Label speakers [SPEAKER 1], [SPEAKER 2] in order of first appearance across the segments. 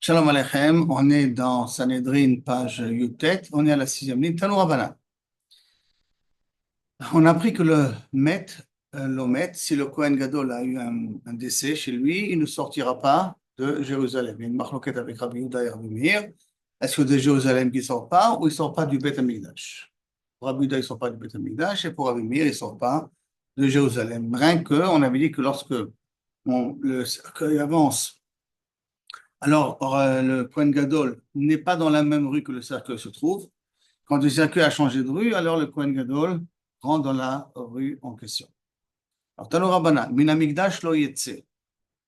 [SPEAKER 1] Shalom Aleichem, on est dans Sanhedrin, page Yutet, on est à la sixième ligne, Tanu Rabbanan. On a appris que le l'Omet, si le Kohen Gadol a eu un décès chez lui, il ne sortira pas de Jérusalem. Il y a une marloquette avec Rabbi Yehuda et Rabbi Meir. Est-ce que de Jérusalem il ne sort pas ou il ne sort pas du Beth Amikdash? Pour Rabbi Yehuda, il ne sort pas du Beth Amikdash et pour Rabbi Meir, il ne sort pas de Jérusalem. Rien que, on avait dit que lorsque le cercueil avance, alors, le Kohen Gadol n'est pas dans la même rue que le cercueil se trouve. Quand le cercueil a changé de rue, alors le Kohen Gadol rentre dans la rue en question. Alors, Tano Rabbanan, Minamigdash lo yetse.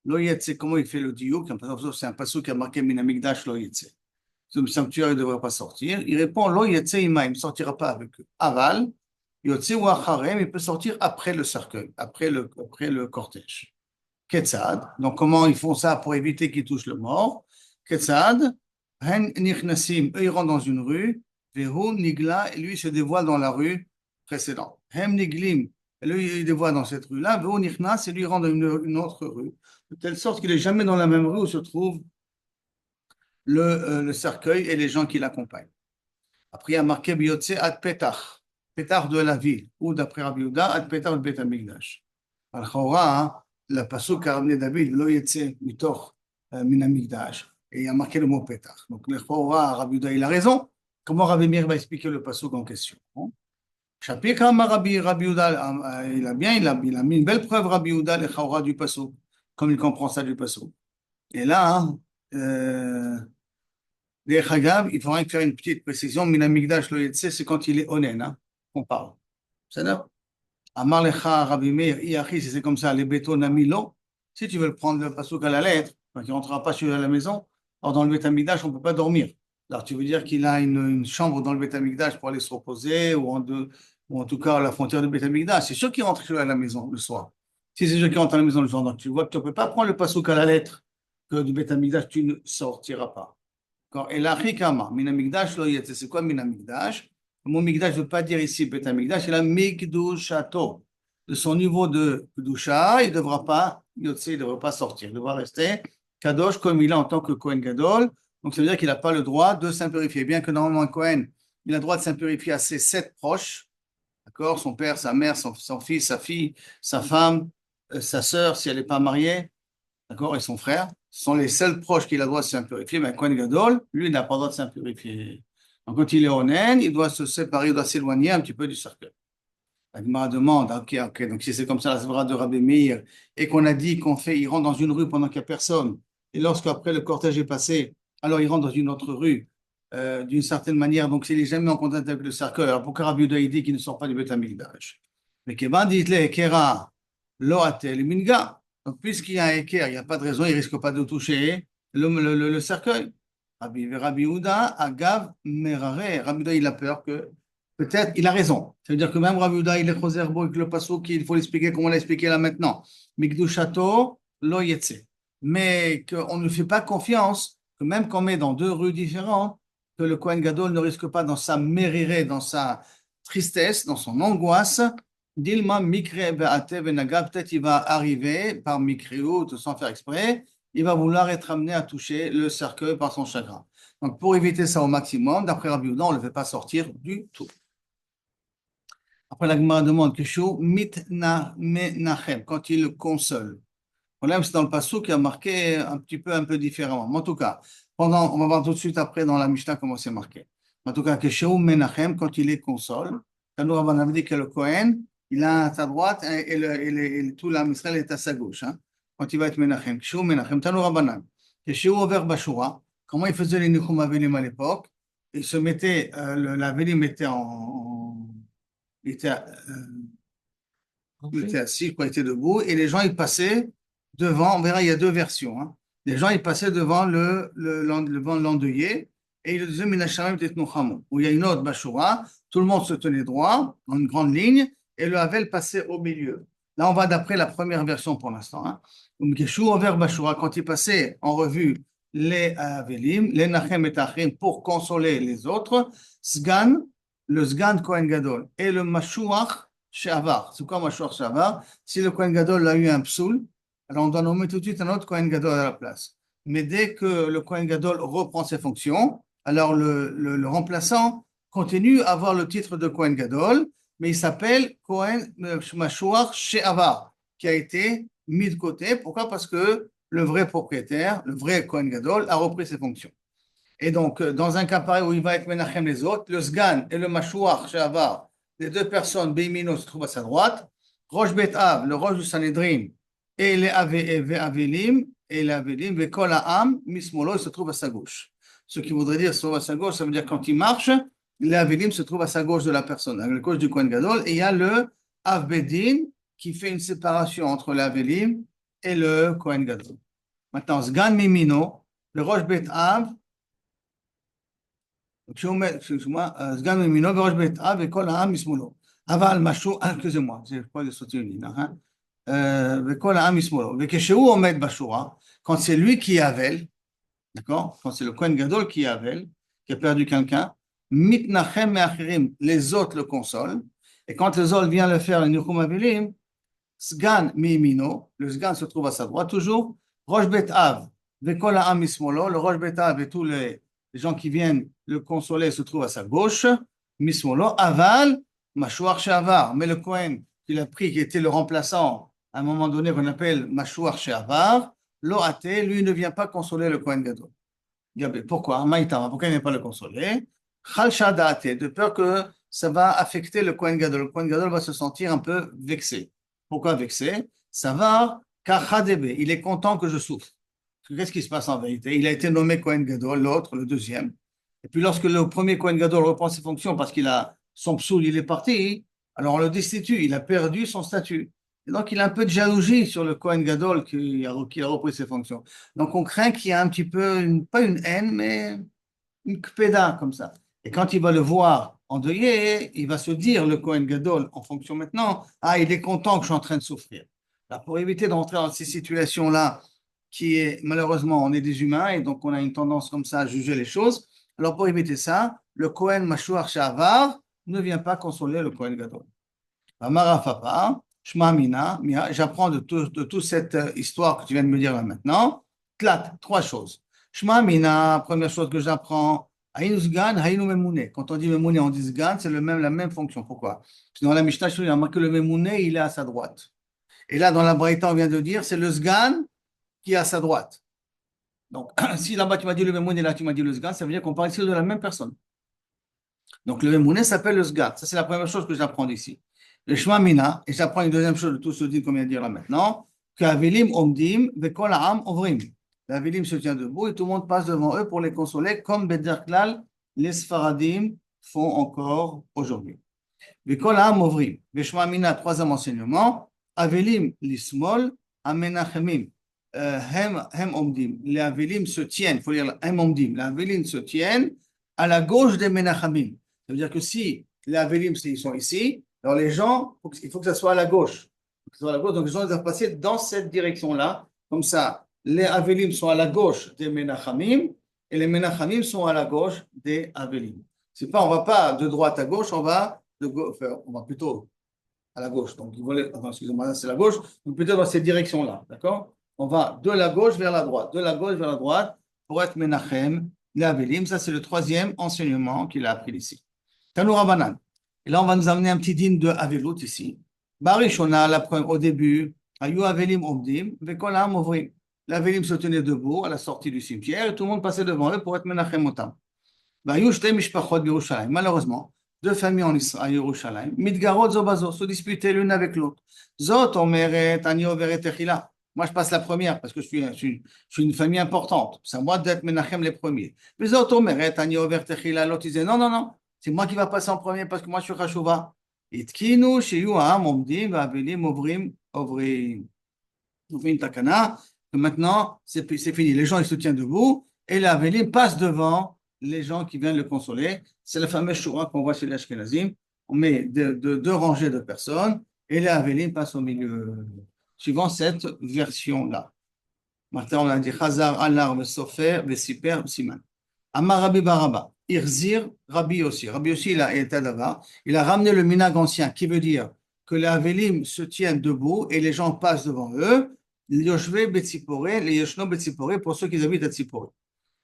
[SPEAKER 1] Lo yetse, comment il fait le diouk? C'est un passage qui a marqué Minamigdash lo yetse. Ce sanctuaire ne devrait pas sortir. Il répond Lo yetse ima, il ne sortira pas avec eux. Aval, yotse ou acharem, il peut sortir après le cercueil, après le cortège. Ketzad. Donc, comment ils font ça pour éviter qu'ils touchent le mort? Ketzad. Hen nichnasim. Eux, ils rentrent dans une rue. Vehu nigla. Et lui, il se dévoile dans la rue précédente. Hem niglim. Et lui, il dévoile dans cette rue-là. Vehu nichnas. Et lui, il rentre dans une autre rue. De telle sorte qu'il n'est jamais dans la même rue où se trouve le cercueil et les gens qui l'accompagnent. Après, il y a marqué Biyotse ad Petach. Petach de la ville. Ou d'après Rabbi Yehuda, ad Petach de Bet Amikdash. Alors, le pasuk a ramené David, lo yetse mitoch min hamikdash, et il a marqué le mot pétach. Donc, le Chora, Rabbi Yehuda, il a raison. Comment Rabbi Meir va expliquer le pasuk en question? Chapitre Rabbi Yehuda, il a mis une belle preuve, Rabbi Yehuda, le Chora du pasuk, comme il comprend ça du pasuk. Et là, les Chagav, il faudrait faire une petite précision. Min hamikdash lo yetse, c'est quand il est onen, on parle. C'est ça? Amar lecha Rabbi Meir, iachi, si c'est comme ça, les béton namilo, si tu veux le prendre le pasuk à la lettre, donc il ne rentrera pas chez lui à la maison, alors dans le Beth Amikdash, on ne peut pas dormir. Alors tu veux dire qu'il a une chambre dans le Beth Amikdash pour aller se reposer, ou en tout cas à la frontière du Beth Amikdash. C'est sûr qu'il rentre chez lui à la maison le soir. Si c'est sûr qu'il rentre à la maison le soir, donc tu vois que tu ne peux pas prendre le pasuk à la lettre, que du Beth Amikdash, tu ne sortiras pas. Et la chikama, min Amikdash lo yetse, c'est quoi min Amikdash? Le mot Mikdash ne veut pas dire ici Beth Amikdash, il a Mikdushato. De son niveau de Kedusha, il ne devra pas, il ne devra pas sortir. Il devra rester Kadosh comme il est en tant que Kohen Gadol. Donc ça veut dire qu'il n'a pas le droit de s'impurifier. Bien que normalement un Kohen, il a le droit de s'impurifier à ses 7 proches, d'accord, son père, sa mère, son fils, sa fille, sa femme, sa sœur, si elle n'est pas mariée, d'accord, et son frère. Ce sont les seuls proches qu'il a le droit de s'impurifier. Mais un Kohen Gadol, lui, il n'a pas le droit de s'impurifier. Donc, quand il est onen, il doit se séparer, il doit s'éloigner un petit peu du cercueil. La Gemara demande, ok, donc si c'est comme ça la Svara de Rabbi Meir, et qu'on a dit il rentre dans une rue pendant qu'il n'y a personne, et lorsqu'après le cortège est passé, alors il rentre dans une autre rue, d'une certaine manière, donc s'il n'est jamais en contact avec le cercueil, alors pourquoi Rabbi Yehuda dit qu'il ne sort pas du Beth Amikdash? Mais Keban dit le Ekera, lo atel minga. Donc, puisqu'il y a un Eker, il n'y a pas de raison, il ne risque pas de toucher le cercueil. Rabbi Yehuda, Agav, Merare. Rabbi Yehuda, il a peur que, peut-être, il a raison. Ça veut dire que même Rabbi Yehuda, il est choser avec le pasuk, il faut l'expliquer comme on l'a expliqué là maintenant. Mikdushato, lo yetse. Mais qu'on ne fait pas confiance, que même qu'on met dans deux rues différentes, que le Kohen Gadol ne risque pas dans sa mérirée, dans sa tristesse, dans son angoisse, Dilma Mikre Be'ate Venaga, peut-être il va arriver par Mikriou, sans faire exprès, il va vouloir être amené à toucher le cercueil par son chagrin. Donc, pour éviter ça au maximum, d'après Rabbi Yehuda, on ne le fait pas sortir du tout. Après, la Gemara demande que Shou mitnachem, quand il le console. Le problème, c'est dans le passage qui a marqué un peu différemment. Mais en tout cas, on va voir tout de suite après dans la Mishnah comment c'est marqué. En tout cas, que Shou menachem, quand il les console, quand nous avons dit que le Kohen, il a à sa droite tout l'Am Israël est à sa gauche. Hein, quand il va être menachem. Shou menachem, Tanu Rabbanan. Que Shou over Bashura, comment il faisait les Nichum Avelim à l'époque? Il se mettait, la Avelim était il était, il était assis, il était debout, et les gens, ils passaient devant, on verra, il y a deux versions. Hein. Les gens, ils passaient devant devant l'endeuillé, et ils disaient, Minasharim Tetnuchamu, où il y a une autre Bashura, tout le monde se tenait droit, en une grande ligne, et le Havel passait au milieu. Là, on va d'après la première version pour l'instant. Hein. Donc, over Bashura, quand il passait en revue les Havelim, les Nachem et Achim, pour consoler les autres, Sgan, le Sgan Kohen Gadol, et le Mashuach, Shavar. C'est quoi Mashuach Shavar? Si le Kohen Gadol a eu un psoul, alors on doit nommer tout de suite un autre Kohen Gadol à la place. mais dès que le Kohen Gadol reprend ses fonctions, alors le remplaçant continue à avoir le titre de Kohen Gadol, mais il s'appelle Kohen Mashuach She'avar, qui a été mis de côté. Pourquoi? Parce que le vrai propriétaire, le vrai Kohen Gadol, a repris ses fonctions. Et donc, dans un cas pareil où il va être Menachem les autres, le Sgan et le Mashuach She'avar, les deux personnes, Beimino, se trouvent à sa droite. Rosh Bet Av, le Rosh du Sanhedrin, et les Avelim, et les Avelim, et Kol Ha'am, Mismolo, il se trouve à sa gauche. Ce qui voudrait dire se trouve à sa gauche, ça veut dire quand il marche, les Avelim se trouvent à sa gauche de la personne, à la gauche du Kohen Gadol, et il y a le Av Bedin qui fait une séparation entre les Avelim et le Kohen Gadol. Maintenant, Sgan Mimino, le Rosh Bet Av, excuse-moi, סגן מימינו וראש בית אב וכל העם משמאלו. אבל משהו, excusez-moi, j'ai pas de sauter une ligne, hein? וכל העם משמאלו. וכשהוא עומד בשורה, quand c'est lui qui est Avel, d'accord? Quand c'est le Kohen Gadol qui est Avel, qui a perdu quelqu'un, mitnachem me'achirim, les autres le consolent. Et quand les autres viennent le faire, le Nichum Avelim, Sgan mimino, le Sgan se trouve à sa droite toujours, Rosh Bet Av, vekol ha'am mismolo, le Rosh Bet Av et tous les gens qui viennent le consoler se trouvent à sa gauche, mismolo, aval, Mashuach She'avar, mais le Kohen qu'il a pris, qui était le remplaçant, à un moment donné, qu'on appelle Mashuach She'avar, lo até, lui ne vient pas consoler le Kohen Gadol. Pourquoi? Maïtama, pourquoi il ne vient pas le consoler? Chal Shadate, de peur que ça va affecter le Kohen Gadol. Le Kohen Gadol va se sentir un peu vexé. Pourquoi vexé? Ça va, car Chadebe, il est content que je souffre. Qu'est-ce qui se passe en vérité? Il a été nommé Kohen Gadol, l'autre, le deuxième. Et puis lorsque le premier Kohen Gadol reprend ses fonctions parce qu'il a son psoul, il est parti, alors on le destitue, il a perdu son statut. Et donc il a un peu de jalousie sur le Kohen Gadol qui a repris ses fonctions. Donc on craint qu'il y ait un petit peu, pas une haine, mais une kpeda comme ça. Et quand il va le voir endeuillé, il va se dire, le Kohen Gadol, en fonction maintenant, ah, il est content que je suis en train de souffrir. Alors, pour éviter d'entrer dans ces situations-là, qui est, malheureusement, on est des humains, et donc on a une tendance comme ça à juger les choses. Alors, pour éviter ça, le Kohen Mashuach She'avar ne vient pas consoler le Kohen Gadol. Marafapa, Shma Mina, j'apprends de toute cette histoire que tu viens de me dire là maintenant. Trois choses. Shma Mina, première chose que j'apprends, Haïnu Sgan, Haïnu Memouné. Quand on dit Memouné, on dit Sgan, c'est la même fonction. Pourquoi? Parce que dans la Mishnah, il y a marqué le Memouné, il est à sa droite. Et là, dans la Braïta, on vient de dire, c'est le Sgan qui est à sa droite. Donc, si là-bas tu m'as dit le Memouné, là tu m'as dit le Sgan, ça veut dire qu'on parle ici de la même personne. Donc, le Memouné s'appelle le Sgan. Ça, c'est la première chose que j'apprends ici. Le Shema Mina, et j'apprends une deuxième chose de tout ce qu'on vient de dire là maintenant, que Avilim Omdim, Vekol Ha'am Ovrim. L'Avilim se tient debout et tout le monde passe devant eux pour les consoler, comme Bederklal, les Sfaradim font encore aujourd'hui. Vekol Ha'am Ovrim. Shema Mina, troisième enseignement, Avilim Lismol, Amenachemim. Hem Omdim. Les Avilim se tiennent, il faut dire Hem Omdim. Les Avilim se tiennent à la gauche des Menachamim. Ça veut dire que si les Avilim, ils sont ici, alors les gens, il faut que ça soit à la gauche. Donc les gens doivent passer dans cette direction-là. Comme ça, les Avelim sont à la gauche des Menachamim et les Menachamim sont à la gauche des Avelim. C'est pas, on va pas de droite à gauche, on va plutôt à la gauche. Donc, excusez-moi, c'est la gauche, donc plutôt dans cette direction-là. D'accord? On va de la gauche vers la droite, de la gauche vers la droite pour être Menachem, les Avelim. Ça, c'est le troisième enseignement qu'il a appris ici. Tanoura Banan. Et là, on va nous amener un petit dîme de Avelut ici. Barishona, au début, Ayu Avelim Omdim, Vekol Ha'am Ovrim. L'Avelim se tenait debout à la sortie du cimetière et tout le monde passait devant eux pour être Menachem Otam. Vayu Shtei Mishpachot Birushalayim. Malheureusement, deux familles en Israël, à Yerushalayim, Midgarot Zobazo, se disputaient l'une avec l'autre. Zot Omeret Ani Overet Techila. Moi, je passe la première parce que je suis une famille importante. C'est à moi d'être Menachem les premiers. Mais Zot Omeret Ani Overet Techila. L'autre disait non, non, non. C'est moi qui va passer en premier parce que moi je suis Khashouva. Itkinu, Shiyu, Ha'am, Omdim, Avelim, Ovrim, Ovrim. On fait une takana. Maintenant, c'est fini. Les gens, ils se tiennent debout et l'Avelim passe devant les gens qui viennent le consoler. C'est la fameuse Shura qu'on voit chez les Ashkenazim. On met deux rangées de personnes et l'Avelim passe au milieu. Suivant cette version-là. Maintenant, on a dit Chazar, Alar, Sofer, Vesiper, Siman. Amar Rabbi Baraba. Irzir Rabbi Yossi. Rabbi Yossi, il a ramené le minag ancien, qui veut dire que les Avelim se tiennent debout et les gens passent devant eux. Yoshve Betzipore, les Yoshno Betzipore, pour ceux qui habitent à Tzipore.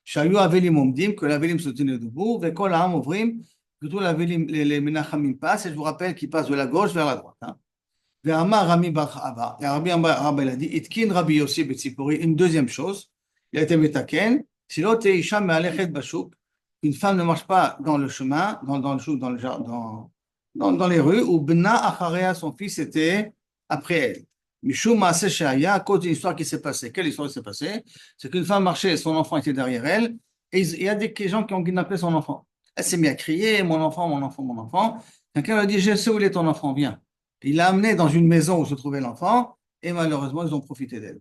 [SPEAKER 1] Shayu Avelim Omdim, que l'Avelim se tenait debout, Vekol Ha'am Ovrim, que tous les Menachamim passent, et je vous rappelle qu'ils passent de la gauche vers la droite. Hein. Ve'amar Rami Bar Abba, et Rabbi Abba, il a dit, Itkin Rabbi Yossi Betzipori, une deuxième chose, il a été metaken, si l'autre est Isham Me'alechet Bashuk, une femme ne marche pas dans le chemin, dans le chouk, dans le jardin, dans les rues, où Bna Acharea, son fils, était après elle. Mishum Maaseh She'aya, à cause d'une histoire qui s'est passée. Quelle histoire qui s'est passée? C'est qu'une femme marchait, son enfant était derrière elle, et il y a des gens qui ont kidnappé son enfant. Elle s'est mise à crier, mon enfant, mon enfant, mon enfant. Quelqu'un lui a dit, je sais où il est ton enfant, viens. Il l'a amené dans une maison où se trouvait l'enfant, et malheureusement, ils ont profité d'elle.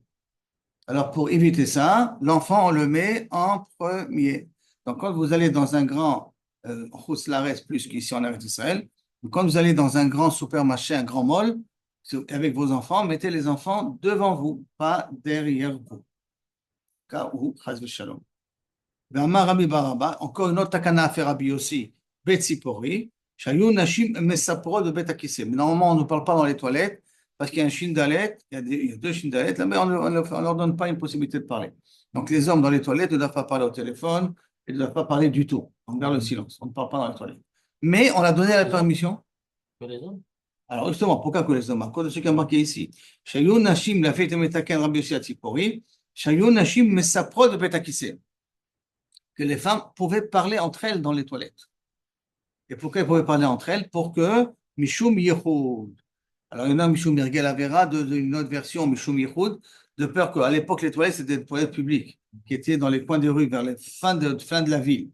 [SPEAKER 1] Alors, pour éviter ça, l'enfant, on le met en premier. Donc, quand vous allez dans un grand Lares, plus qu'ici en Eretz Israël, quand vous allez dans un grand supermarché, un grand mall, avec vos enfants, mettez les enfants devant vous, pas derrière vous. Car ou, chas v'shalom. Ve'amar Rabbi Baraba, encore une autre takana à faire Rabbi aussi, Betzipori, Shayu Nashim Mesaporo de Bet Akissé. Mais normalement, on ne parle pas dans les toilettes, parce qu'il y a un shindalet, il y a deux shindalets, là, mais on ne leur donne pas une possibilité de parler. Donc, les hommes dans les toilettes ne doivent pas parler au téléphone, ils ne doivent pas parler du tout. On garde le silence, on ne parle pas dans les toilettes. Mais on a donné la permission.
[SPEAKER 2] Que les hommes?
[SPEAKER 1] Alors, justement, pourquoi que les hommes? À cause de ce qui est marqué ici. Shayu Nashim, la fête metaken Rabbi Yossi Atzipori, Shayu Nashim Mesapro de Bet Akissé. Que les femmes pouvaient parler entre elles dans les toilettes. Et pourquoi elles pouvaient parler entre elles? Pour que Mishum Yehoud. Alors, il y en a Mishum Yergel Avera, une autre version, Mishum Yehoud, de peur qu'à l'époque, les toilettes, c'était des toilettes publiques, qui étaient dans les coins des rues, vers la fin de la ville.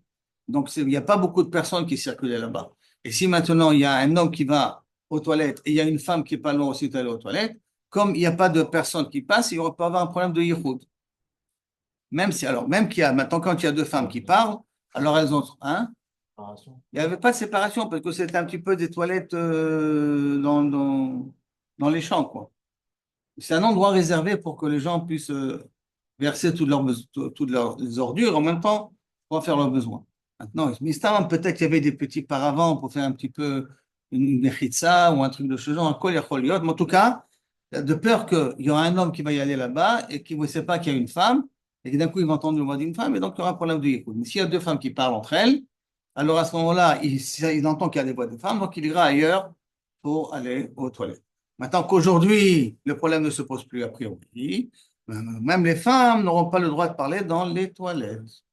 [SPEAKER 1] Donc, il n'y a pas beaucoup de personnes qui circulaient là-bas. Et si maintenant, il y a un homme qui va aux toilettes et il y a une femme qui est pas loin aussi d'aller aux toilettes, comme il n'y a pas de personnes qui passent, il peut avoir un problème de Yehoud. Même si, alors, même qu'il y a, maintenant, quand il y a deux femmes qui parlent, alors elles ont, hein, il n'y avait pas de séparation parce que c'était un petit peu des toilettes dans les champs, quoi. C'est un endroit réservé pour que les gens puissent verser toutes leurs ordures en même temps pour faire leurs besoins. Maintenant, peut-être qu'il y avait des petits paravents pour faire un petit peu une mechitza ou un truc de ce genre, un kol yachol liot. Mais en tout cas, de peur qu'il y aura un homme qui va y aller là-bas et qui ne sait pas qu'il y a une femme et que d'un coup il va entendre le mot d'une femme et donc il y aura un problème de yichud. Mais s'il y a deux femmes qui parlent entre elles, alors à ce moment-là, il entend qu'il y a des voix de femmes, donc il ira ailleurs pour aller aux toilettes. Maintenant qu'aujourd'hui, le problème ne se pose plus a priori, même les femmes n'auront pas le droit de parler dans les toilettes.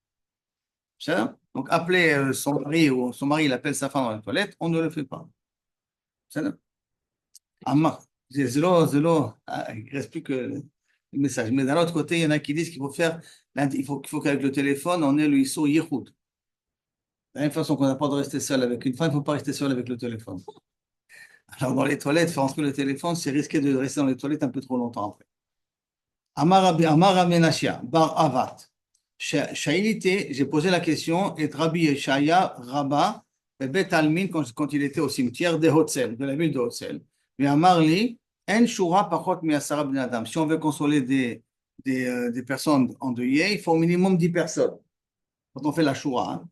[SPEAKER 1] C'est ça? Donc appeler son mari ou son mari, il appelle sa femme dans les toilettes, on ne le fait pas. C'est ça? Zélo, il ne reste plus que le message. Mais d'un autre côté, il y en a qui disent qu'il faut faire, il faut qu'avec le téléphone, on ait le ISO Yichud. De la même façon qu'on n'a pas de rester seul avec une femme, il ne faut pas rester seul avec le téléphone. Alors, dans les toilettes, faire entrer le téléphone, c'est risqué de rester dans les toilettes un peu trop longtemps après. Amar Amenashia, Bar Avat. Shailité, j'ai posé la question, et Rabbi Yeshaya Rabba, Bet Almin, quand il était au cimetière de Hotzel, de la ville de Hotzel. Mais Amarli, En Shura Pachot Miasara Ben Adam. Si on veut consoler des personnes endeuillées, il faut au minimum 10 personnes. Quand on fait la Shura, hein.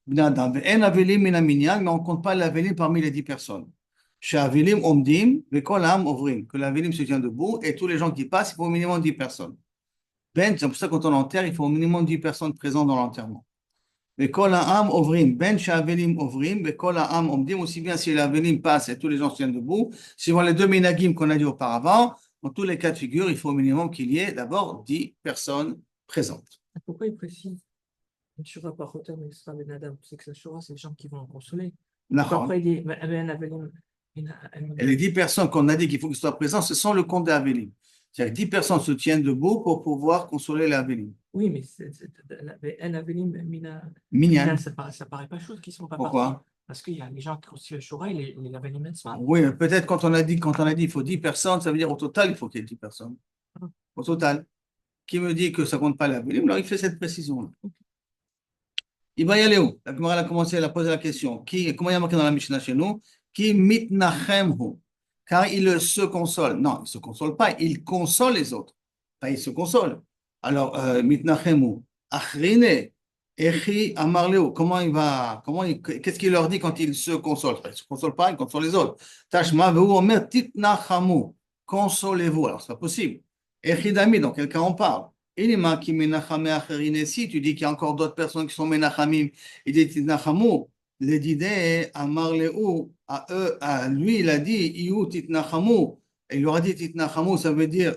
[SPEAKER 1] Ben Adam. En Avelim Mina Minyan, mais on ne compte pas l'Avelim parmi les 10 personnes. Chez Avelim Omdim, Vekol Am Ovrim, que l'Avelim se tient debout, et tous les gens qui passent, il faut au minimum 10 personnes. Ben, c'est pour ça que quand on enterre, il faut au minimum 10 personnes présentes dans l'enterrement. Vekol Am Ovrim, Ben Shavelim Ovrim, Vekol Am Omdim, aussi bien si l'Avelim passe et tous les gens se tiennent debout, suivant les deux minagim qu'on a dit auparavant, dans tous les cas de figure, il faut au minimum qu'il y ait d'abord 10 personnes présentes.
[SPEAKER 2] Pourquoi il précise une Shura par Chotem et Isra Ben Adam? C'est que la Shura, c'est les gens qui vont en consoler. Après, il dit
[SPEAKER 1] Et les 10 personnes qu'on a dit qu'il faut qu'ils soient présents, ce sont le compte des Avelim. C'est-à-dire que 10 personnes se tiennent debout pour pouvoir consoler les Avelim.
[SPEAKER 2] Oui, mais un Avelim,
[SPEAKER 1] Minyan.
[SPEAKER 2] ça paraît pas chose qui ne sont pas
[SPEAKER 1] Pourquoi?
[SPEAKER 2] partis. Parce qu'il y a les gens qui constituent le Shura et les Avelim sont.
[SPEAKER 1] Oui, peut-être quand on a dit il faut 10 personnes, ça veut dire au total, il faut qu'il y ait 10 personnes. Au total. Qui me dit que ça ne compte pas les Avelim? Alors il fait cette précision-là. Il va y aller où? La Gemara a commencé à poser la question. Comment il y a marqué dans la Mishnah chez nous? Qui mitnachemhu? Car il se console. Non, il ne se console pas, il console les autres. Enfin, il se console. Alors, mitnachemhu. Achrine. Echi amarleu. Qu'est-ce qu'il leur dit quand il se console? Il ne se console pas, il console les autres. Tashma veu omer titnachamu. Consolez-vous. Alors, c'est pas possible. Echidami, dans quel cas on parle? Ilima ki menachame acherin, si tu dis qu'il y a encore d'autres personnes qui sont menachamim, il dit titnachamu, les didé, amar lehu, à eux, à lui, il a dit, iu titnachamu, et il leur a dit titnachamu, ça veut dire,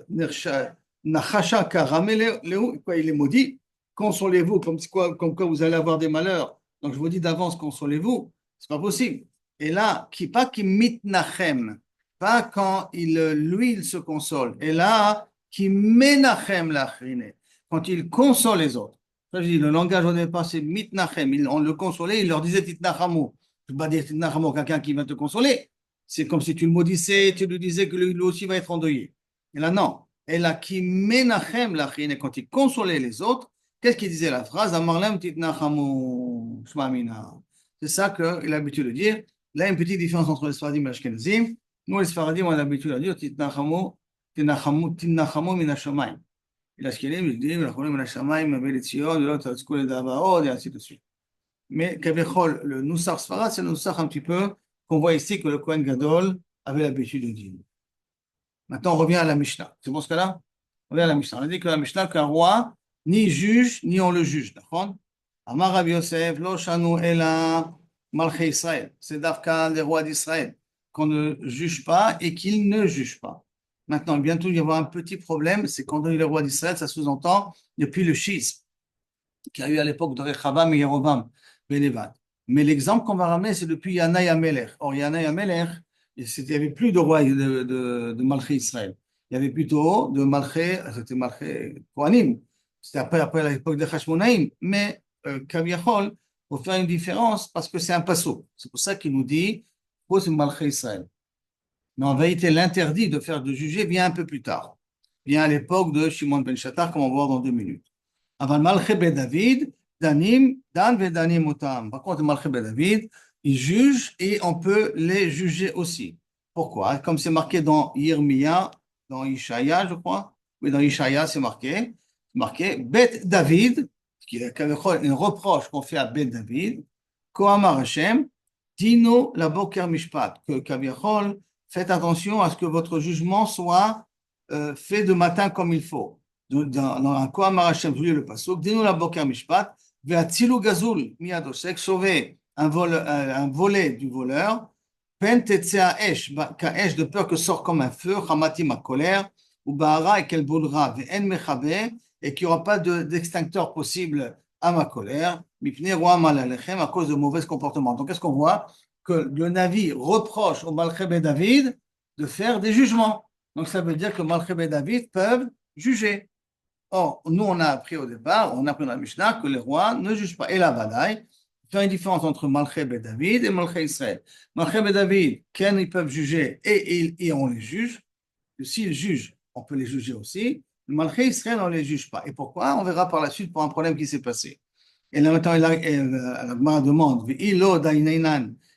[SPEAKER 1] nachasha karame lehu, quoi, il est maudit, consolez-vous, comme quoi vous allez avoir des malheurs, donc je vous dis d'avance, consolez-vous, c'est pas possible. Et là, pas qui mitnachem, pas quand lui, il se console, et là, qui menachem l'achrine, quand il console les autres. Ça, je dis, le langage au départ, c'est mitnachem. On le consolait, il leur disait titnachamu. Je ne peux pas dire titnachamu, quelqu'un qui va te consoler. C'est comme si tu le maudissais, tu lui disais que lui aussi va être endeuillé. Et là, non. Et là, qui menachem l'achrine, quand il consolait les autres, qu'est-ce qu'il disait la phrase? Amarlem titnachamu. C'est ça qu'il a l'habitude de dire. Là, il y a une petite différence entre les Sfaradim et les Ashkenazim. Nous, les Sfaradim, on a l'habitude de dire titnachamu. תנחמו מן השמיים. l'Ashkenim, ils disent, מן השמיים, מביא לציון, ולא תעסקו לדאבעות, et ainsi de suite. Mais, כביכול, le Nusach Sfarad, c'est le Nusach un petit peu qu'on voit ici que le Kohen Gadol avait l'habitude de dire. Maintenant, on revient à la Mishnah. C'est bon ce cas-là? On revient à la Mishnah. On a dit que la Mishnah, qu'un roi, ni juge, ni on le juge. D'accord? Amar Rabbi Yosef, lo shanu ela malchei Israël. C'est d'Afka, les rois d'Israël, qu'on ne juge pas et qu'ils ne jugent pas. Maintenant, bientôt, il y aura un petit problème, c'est quand on dit le roi d'Israël, ça sous-entend depuis le schisme qu'il y a eu à l'époque de Rechavam et Yerovam, Benevat. Mais l'exemple qu'on va ramener, c'est depuis Yanaï Amelech. Or, Yanaï Amelech, il n'y avait plus de roi de Malché Israël. Il y avait plutôt de Malché, c'était Malché Kohanim. C'était après l'époque de Hashmonaïm. Mais, Kaviachol, il faut faire une différence parce que c'est un passo. C'est pour ça qu'il nous dit, c'est Malché Israël. Mais en vérité, l'interdit de faire de juger vient un peu plus tard. Vient à l'époque de Shimon ben Shattar, comme on va voir dans 2 minutes. Avant Malché ben David, Danim, Dan ve Danim Otam. Par contre, Malché ben David, ils jugent et on peut les juger aussi. Pourquoi? Comme c'est marqué dans Yirmiya, dans Ishaïa, je crois. Oui, dans Ishaïa, c'est marqué. Bet David, qui est un reproche qu'on fait à Bet David, Kohamar Hashem, Dino la Boker Mishpat, que Kaviachol, faites attention à ce que votre jugement soit fait de matin comme il faut. Dans un Kohamar Hashem, vous le pasuk, Dino la Boker Mishpat, Ve'atzilu Gazul, Miyadosek, sauver un volet du voleur, Pen Tetzea Esh, Ka'esh, de peur que sort comme un feu, Hamati, ma colère, ou Bahara, et qu'elle brûlera, Ve'en Mechabe, et qu'il n'y aura pas d'extincteur possible à ma colère, Mipne Roi Malalechem, à cause de mauvais comportements. Donc, qu'est-ce qu'on voit? Que le Navi reproche au Malché ben David de faire des jugements. Donc, ça veut dire que Malché ben David peuvent juger. Or, nous, on a appris au départ, on a appris dans la Mishnah que les rois ne jugent pas. Et là, Badaï, faire une différence entre Malché ben David et Malché Israël. Malché ben David, quand ils peuvent juger et on les juge, s'ils jugent, on peut les juger aussi. Le Malché Israël, on ne les juge pas. Et pourquoi? On verra par la suite pour un problème qui s'est passé. Et là, maintenant, la Gemara demande,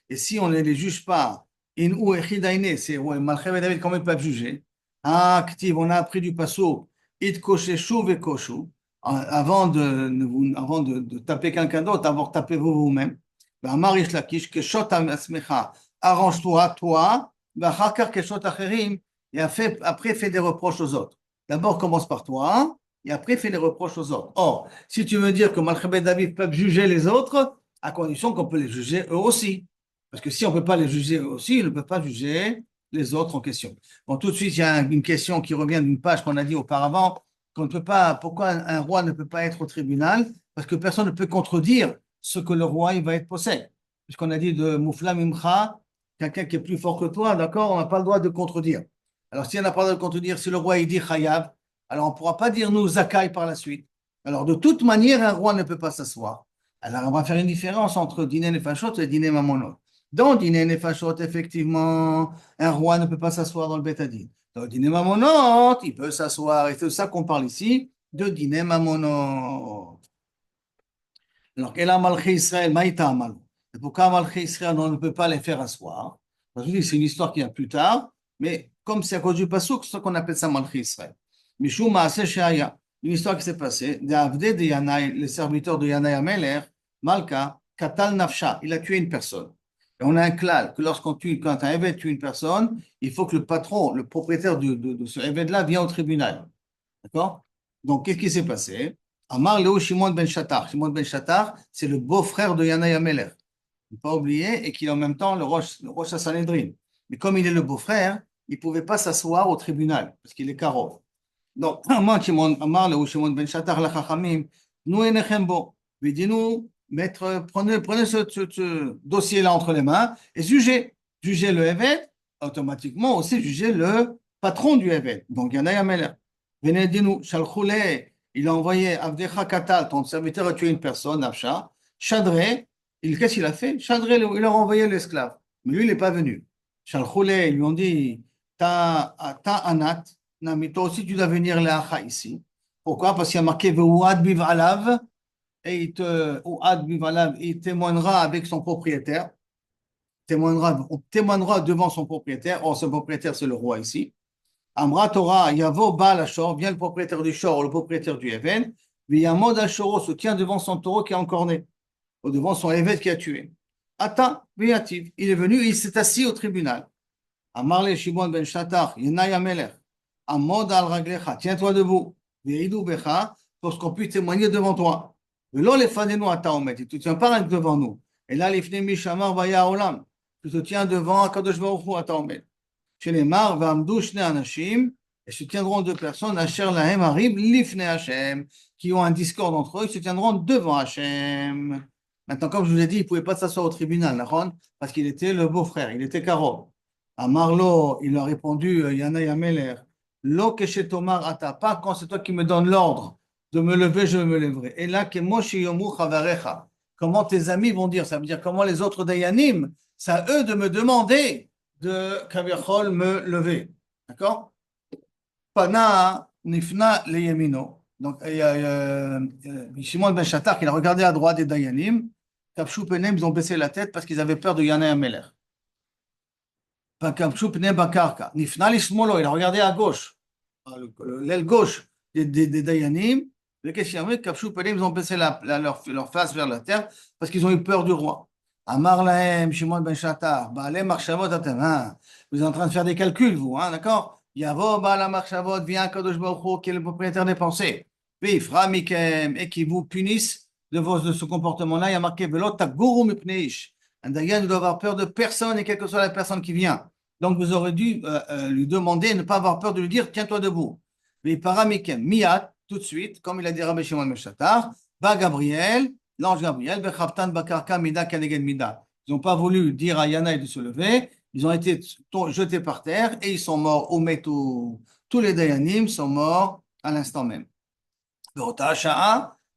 [SPEAKER 1] et si on ne les juge pas, in ou echidaine, c'est Malché ben David, comment ils peuvent juger? Ah, active, on a appris du passo, it kosheshu ve koshu, avant de taper quelqu'un d'autre, d'abord tapez-vous vous-même. Amarish lakish, keshot asmecha, arrange-toi, toi, vachakar keshot acherim, et après fais des reproches aux autres. D'abord commence par toi, et après fais des reproches aux autres. Or, si tu veux dire que Malché ben David peuvent juger les autres, à condition qu'on peut les juger eux aussi. Parce que si on ne peut pas les juger eux aussi, ils ne peuvent pas juger les autres en question. Bon, tout de suite, il y a une question qui revient d'une page qu'on a dit auparavant, qu'on ne peut pas, pourquoi un roi ne peut pas être au tribunal? Parce que personne ne peut contredire ce que le roi il va être possède. Puisqu'on a dit de Moufla Mimcha, quelqu'un qui est plus fort que toi, d'accord, on n'a pas le droit de contredire. Alors, si on n'a pas le droit de contredire, si le roi il dit Chayav, alors on ne pourra pas dire nous Zakai par la suite. Alors, de toute manière, un roi ne peut pas s'asseoir. Alors, on va faire une différence entre Diné Nefashot et Diné Mamonot. Dans Diné Nefashot, effectivement, un roi ne peut pas s'asseoir dans le Betadine. Dans Diné Mamonot, il peut s'asseoir. Et c'est de ça qu'on parle ici, de Diné Mamonot. Alors, quel a Malché Israël, Maïta Amalou. Et pourquoi Malché Israël, on ne peut pas les faire asseoir? Parce que c'est une histoire qui vient plus tard, mais comme c'est à cause du Passouk, c'est ce qu'on appelle ça Malché Israël. Mishou Maaseh Sheaya, une histoire qui s'est passée, de Yanaï, le serviteur de Yanaï Ameler, Malka, Katal Nafsha, il a tué une personne. Et on a un klal que quand un évêque tue une personne, il faut que le patron, le propriétaire de ce évêque-là vienne au tribunal. D'accord? Donc, qu'est-ce qui s'est passé? Amar Léo Shimon ben Shattar. Shimon ben Shattar, c'est le beau-frère de Yanaï Ameler. Il ne faut pas oublier, et qu'il est en même temps le Rosh Sanhedrin. Mais comme il est le beau-frère, il ne pouvait pas s'asseoir au tribunal, parce qu'il est Karov. Donc, Amar Léo Shimon ben Shattar, la Chachamim, nous enechem bo. Lui dit, nous, maître, prenez ce dossier-là entre les mains et jugez. Jugez le Eved, automatiquement aussi jugez le patron du Eved. Donc, Yanaï Ameler. Venez, dis-nous, Shalchoulé, il a envoyé Avdecha Katal, ton serviteur a tué une personne, Absha, Chadré, qu'est-ce qu'il a fait? Chadré, il a renvoyé l'esclave. Mais lui, il n'est pas venu. Shalchoulé, ils lui ont dit, t'as Anat, mais toi aussi, tu dois venir là ici. Pourquoi? Parce qu'il y a marqué Veuad Bivalav, et Ouad Bivalav, il témoignera avec son propriétaire, témoignera devant son propriétaire. Or, son propriétaire, c'est le roi ici. Amra Torah, Yavo Baal Ashor, vient le propriétaire du Shor, le propriétaire du Even, Viyamod Ashoro se tient devant son taureau qui est encorné, ou devant son évêque qui a tué. Ata, Viyativ, il est venu, il s'est assis au tribunal. Amarle Shimon ben Shattar, Yenaya Melech, Amod al Raglecha, tiens-toi debout, Veidou Becha, pour qu'on puisse témoigner devant toi. Velo lefanenu ata omet, tu ne te tiens pas devant nous. Et là, l'ifne mishamar vaya olam, tu te tiens devant Akadosh Baruch Hu ata omet. Chez les Mar, Vamdou Shne Anashim, et se tiendront deux personnes, Asher Lahem Harib, Lifne Hashem, qui ont un discorde entre eux, ils se tiendront devant Hashem. Maintenant, comme je vous ai dit, il ne pouvait pas s'asseoir au tribunal, parce qu'il était le beau-frère, il était Karo. À Marlo, il a répondu, Yana Yameler, Lo Keshetomar Ata, pas quand c'est toi qui me donnes l'ordre de me lever, je me lèverai. Et là, Kemoshi Yomu Chavarecha, comment tes amis vont dire, ça veut dire comment les autres Dayanim, c'est à eux de me demander de Kaviachol me lever. D'accord? Pana nifna le yemino. Donc, Shimon ben Shattar, il a regardé à droite des Dayanim. Kapshu Penem, ils ont baissé la tête parce qu'ils avaient peur de Yana Ameler. Kapshu Penem Bakarka. Nifna l'ishmolo, il a regardé à gauche, l'aile gauche des Dayanim. Les questions, Kapshu Penem, ils ont baissé leur face vers la terre parce qu'ils ont eu peur du roi. Amar lahem, Shimon ben Shattar, Baalei Marchavot atem, vous êtes en train de faire des calculs, vous, d'accord? Yavo Baal Marchavot, vient Kadosh Baruch Hu, qui est le propriétaire des pensées. Vif, Ramikem, et qui vous punissent de ce comportement-là. Il y a marqué Velo Taguru Mipneish. Un Dayan ne doit avoir peur de personne, et quelle que soit la personne qui vient. Donc vous aurez dû lui demander de ne pas avoir peur de lui dire tiens-toi debout. Vif, Paramikem, Miyat, tout de suite, comme il a dit Rabbi Shimon ben Shattar, va Gabriel. L'ange Gabriel, ils n'ont pas voulu dire à Yanaï de se lever, ils ont été jetés par terre et ils sont morts. Tous les Dayanim sont morts à l'instant même. À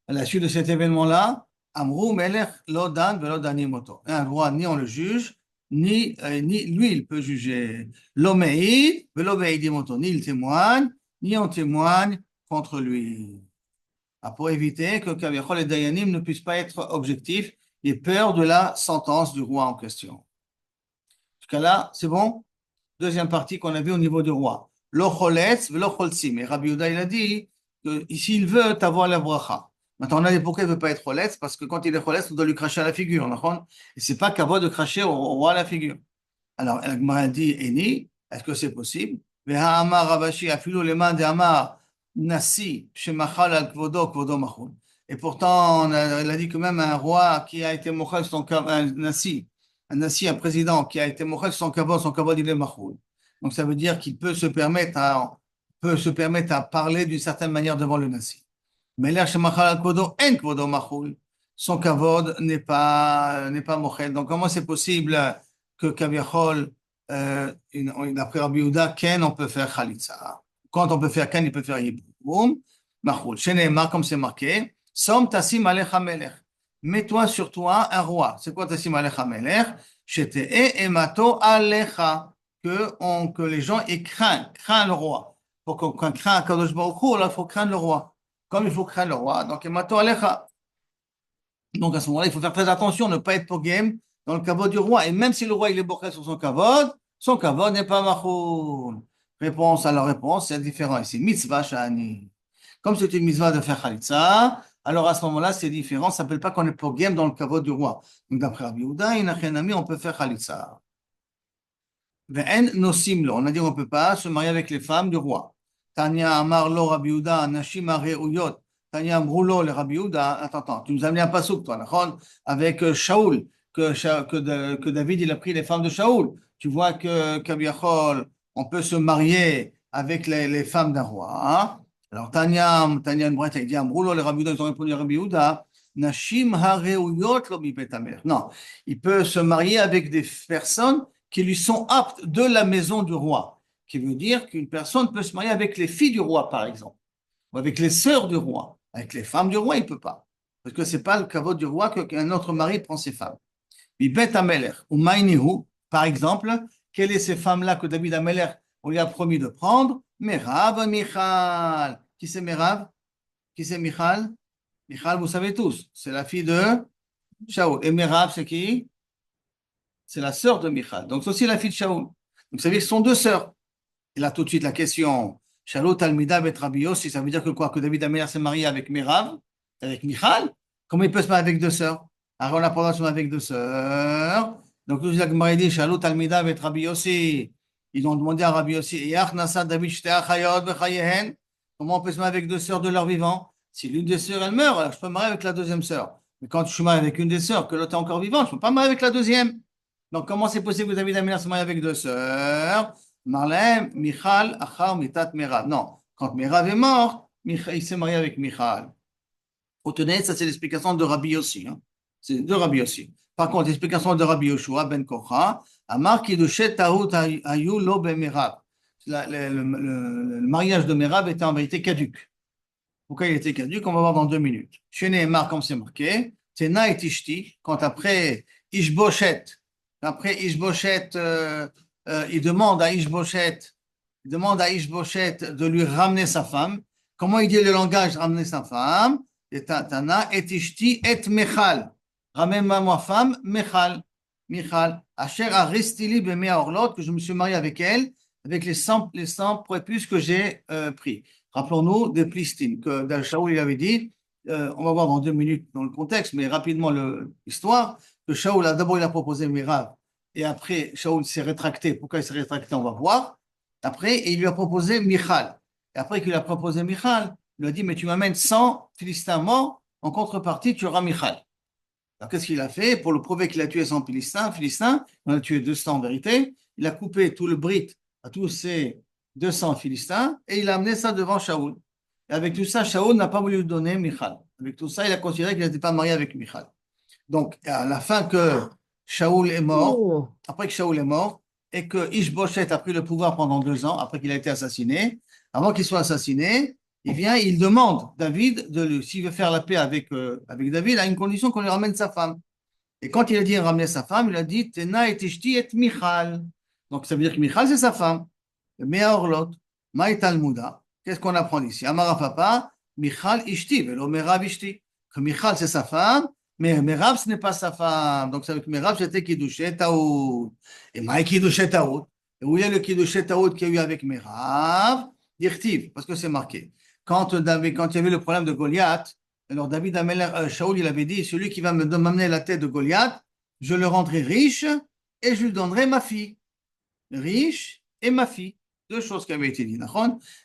[SPEAKER 1] la suite de cet événement-là, Amrou Melech Lodan Velodani-moto. Un roi, ni on le juge, ni lui, il peut juger. L'Omeïd Velobeïdi-moto. Ni il témoigne, ni on témoigne contre lui. Pour éviter que les Dayanim ne puissent pas être objectifs et peur de la sentence du roi en question. Jusqu'à là, c'est bon? Deuxième partie qu'on a vue au niveau du roi. Lo choletz velo choltzim. Et Rabbi Yehuda, il a dit que s'il veut avoir la bracha. Maintenant, on a dit pourquoi il ne veut pas être choletz, parce que quand il est choletz, on doit lui cracher à la figure. Et ce n'est pas qu'avoir de cracher au roi à la figure. Alors, elle m'a dit, Eni, est-ce que c'est possible? Veha amar Ravashi, afilu leman de amar. Nasi, Shemachal al Kvodo, Kvodo Machul. Et pourtant, on a dit que même un roi qui a été mochel son kavod, un nasi, un président qui a été mochel son kavod, il est Machul. Donc ça veut dire qu'il peut se permettre à parler d'une certaine manière devant le nasi. Mais là, Shemachal al Kvodo, en Kvodo Machul. Son kavod n'est pas mochel. Donc comment c'est possible que Kaviachol, d'après Rabbi Yehuda, Ken, on peut faire Khalitsa? Quand on peut faire Ken, il peut faire Yiboum, Machoul. Chez Neymar, comme c'est marqué, Som Tassim Alecha Melech. Mets-toi sur toi un roi. C'est quoi Tassim Alecha Melech? Shete'e Emato Alecha. Que les gens aient craint le roi. Pour qu'on craint Kadosh Baruch Hu, là, il faut craindre le roi. Comme il faut craindre le roi, donc Emato Alecha. Donc à ce moment-là, il faut faire très attention, ne pas être pogem dans le kavod du roi. Et même si le roi il est boré sur son kavod n'est pas machoul. Réponse à la réponse, c'est différent ici. Mitzvah shani. Comme c'est une mitzvah de faire khalitsa, alors à ce moment-là, c'est différent. Ça ne s'appelle pas qu'on est pogem dans le kavod du roi. Donc d'après Rabbi Yehuda, on peut faire khalitsa. Ve'en nosim lo. On a dit qu'on ne peut pas se marier avec les femmes du roi. Tanya Amar lo Rabbi Yehuda, Nashim Hareuyot. Tanya Amroulo le Rabbi Yehuda. Attends, tu nous as amené un pasouk, toi, d'accord? Avec Shaoul, que David, il a pris les femmes de Shaoul. Tu vois que Kabiachol, on peut se marier avec les femmes d'un roi. Hein? Alors, Tanya Mbret, il dit Amroulo le Rabbi Yehuda, ils ont répondu à Rabbi Yehuda. Nashim Hareuyot lo mi bet hamelech. Non, il peut se marier avec des personnes qui lui sont aptes de la maison du roi, qui veut dire qu'une personne peut se marier avec les filles du roi, par exemple, ou avec les sœurs du roi. Avec les femmes du roi, il ne peut pas, parce que ce n'est pas le kavod du roi qu'un autre mari prend ses femmes. Bet Amelech, ou Maïnihu, par exemple, quelles sont ces femmes-là que David Amelech, on lui a promis de prendre? Merav, Michal. Qui c'est Merav? Qui c'est Michal? Michal, vous savez tous, c'est la fille de Shaoul. Et Merav, c'est qui? C'est la sœur de Michal. Donc, c'est aussi la fille de Shaoul. Donc, vous savez, ce sont deux sœurs. Et là, tout de suite, la question, Shalot Talmida bet Rabbi Yossi, ça veut dire que quoi? Que David Amelech s'est marié avec Merav, avec Michal? Comment il peut se marier avec deux sœurs? Alors, on n'a pas le droit de se marier avec deux sœurs. Donc, tout de suite, la Gemara dit, Shalot Talmida bet Rabbi Yossi. Ils ont demandé à Rabbi Yossi, Yach Nasa David Shte Achayot Bechayehen. Comment on peut se marier avec deux sœurs de leur vivant? Si l'une des sœurs, elle meurt, alors je peux me marier avec la deuxième sœur. Mais quand je suis marié avec une des sœurs, que l'autre est encore vivante, je ne peux pas me marier avec la deuxième. Donc, comment c'est possible que David Amelech se marie avec deux sœurs? Marlem, Michal, Achar, Mitat, Merav. Non, quand Merav est mort, il s'est marié avec Michal. Retenez, ça c'est l'explication de Rabbi Yossi. Hein. C'est de Rabbi Yossi. Par contre, l'explication de Rabbi Yoshua ben Kocha, Amar Kiddushet Tahut Hayu Lo Ben Merav. Le mariage de Merav était en vérité caduque. Pourquoi il était caduque? On va voir dans 2 minutes. Chez Nehemar, comme c'est marqué, Tena et Ishti, quand après Ishboshet, il demande à Ishboshet de lui ramener sa femme. Comment il dit le langage ramener sa femme? Et Tana et Ishti et Mechal. Ramène-moi ma femme, Michal. Asher a restili b'mea orlot, que je me suis marié avec elle, avec les 100 prépuces que j'ai pris. Rappelons-nous de Plistine, que Shaoul il avait dit, on va voir dans 2 minutes dans le contexte, mais rapidement l'histoire, que Shaoul d'abord il a proposé Merav, et après Shaoul s'est rétracté. Pourquoi il s'est rétracté? On va voir. Après, il lui a proposé Michal. Et après qu'il a proposé Michal, il lui a dit, mais tu m'amènes 100 Philistins morts, en contrepartie, tu auras Michal. Alors, qu'est-ce qu'il a fait? Pour le prouver qu'il a tué 100 Philistins, on a tué 200 en vérité, il a coupé tout le brit à tous ces 200 Philistins et il a amené ça devant Shaoul. Et avec tout ça, Shaoul n'a pas voulu lui donner Michal. Avec tout ça, il a considéré qu'il n'était pas marié avec Michal. Donc, à la fin que Shaoul est mort, après que Shaoul est mort, et que Ishboshet a pris le pouvoir pendant 2 ans, après qu'il a été assassiné, avant qu'il soit assassiné, il vient, il demande David, s'il veut faire la paix avec David, à une condition qu'on lui ramène sa femme. Et quand il a dit ramener sa femme, il a dit Tena et Ishti et Michal. Donc ça veut dire que Michal, c'est sa femme. Mea Orlot, Maï Talmuda. Qu'est-ce qu'on apprend ici? Amara Papa, Michal Ishti, velo Merav Ishti. Que Michal, c'est sa femme, mais Merav, ce n'est pas sa femme. Donc ça veut dire que Merav, c'était Kiddushet Taout. Et Maï Kiddushet Taout. Et où il y a le Kiddushet Taout qu'il y a eu avec Merav? Dirtiv, parce que c'est marqué. Quand il y avait le problème de Goliath, alors David Shaoul, il avait dit, celui qui va m'amener la tête de Goliath, je le rendrai riche et je lui donnerai ma fille. Riche et ma fille. 2 choses qui avaient été dites.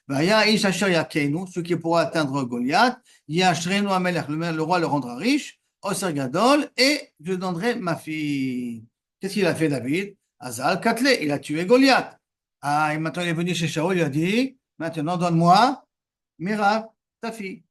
[SPEAKER 1] Celui qui pourra atteindre Goliath, le roi le rendra riche, Oser Gadol, et je lui donnerai ma fille. Qu'est-ce qu'il a fait David? Azal Katlé, il a tué Goliath. Et maintenant il est venu chez Shaoul, il a dit, maintenant donne-moi Merav, ta fille.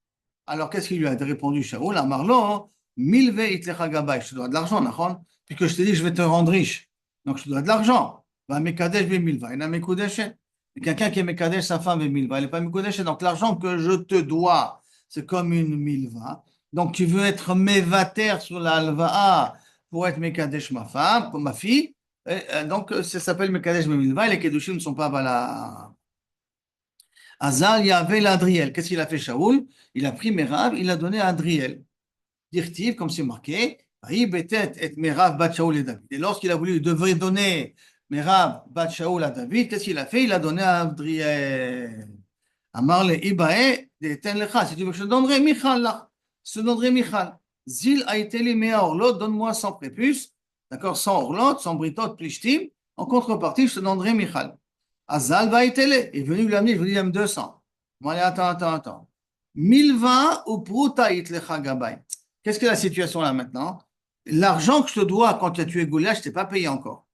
[SPEAKER 1] Alors, qu'est-ce qu'il lui a répondu, Shaoul? Amarlo, milve itlecha gabay. Je te dois de l'argent, d'accord? Puisque je t'ai dit, je vais te rendre riche. Donc, je te dois de l'argent. Va mekadesh be milva. Il a mekudeshet. Quelqu'un qui est mekadesh sa femme be milva, il n'est pas mekudeshet. Donc, l'argent que je te dois, c'est comme une milva. Donc, tu veux être mevater sur la alva'a pour être mekadesh ma femme, pour ma fille. Donc, ça s'appelle mekadesh be milva. Et les kedushim ne sont pas valables. Azal Yavel Adriel. Qu'est-ce qu'il a fait, Shaoul? Il a pris Merav, il l'a donné à Adriel. Dirtiv, comme c'est marqué, et Merav bat Shaoul et David. Et lorsqu'il a voulu devrait donner Merav bat Shaoul à David, qu'est-ce qu'il a fait? Il a donné à Adriel. Amar le Ibae, ten lecha. Si tu veux que je te donnerai Michal là. Je te donnerai Michal. Zil a été les mea orlot, donne-moi 100 prépuces, d'accord, 100 orlot, 100 britot, plishtim. En contrepartie, je te donnerai Michal. Azal va être est venu lui amener, je vous dis, il aime 200. Bon, allez, attends. Milva ou pruta itlecha gabay. Qu'est-ce que la situation là maintenant? L'argent que je te dois quand tu as tué Goliath, je ne t'ai pas payé encore.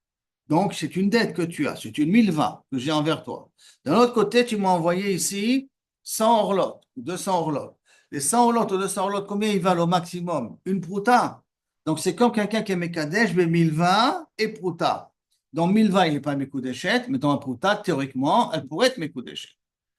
[SPEAKER 1] Donc, c'est une dette que tu as, c'est une milva que j'ai envers toi. D'un autre côté, tu m'as envoyé ici 100 orlotes, 200 orlotes. Les 100 orlotes ou 200 orlotes, combien ils valent au maximum? Une prouta. Donc, c'est comme quelqu'un qui est Mekadesh, mais milva et prouta. Dans milva, il n'est pas Mekudeshet, mais dans la prouta, théoriquement, elle pourrait être Mekudeshet.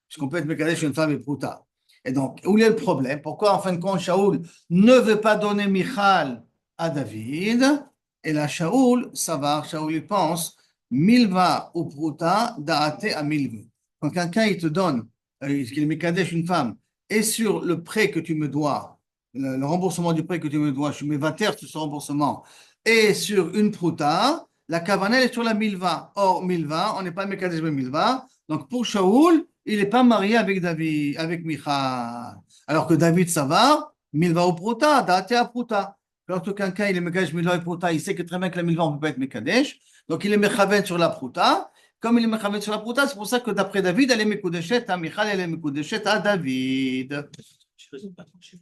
[SPEAKER 1] Puisqu'on peut être Mekadesh une femme et prouta. Et donc, où est le problème? Pourquoi, en fin de compte, Shaoul ne veut pas donner Michal à David? Et là, Shaoul, Shaoul, il pense, milva ou pruta da'ate à milva. Quand quelqu'un, il te donne, qu'il mekadesh une femme, et sur le prêt que tu me dois, le remboursement du prêt que tu me dois, je mets vater sur ce remboursement, et sur une pruta, la kavanah est sur la milva. Or, milva, on n'est pas mekadesh mais milva. Donc, pour Shaoul, il n'est pas marié avec David, avec Michal. Alors que David, ça va, milva ou pruta, da'ate à pruta. Lorsque quelqu'un il est Mekadesh Milva et Prouta, il sait que très bien que la Milva, on ne peut pas être Mekadesh. Donc il est Mechaven sur la Prouta. Comme il est Mechaven sur la Prouta, c'est pour ça que d'après David, elle est Mekudeshet à Michal, elle est Mekudeshet à David.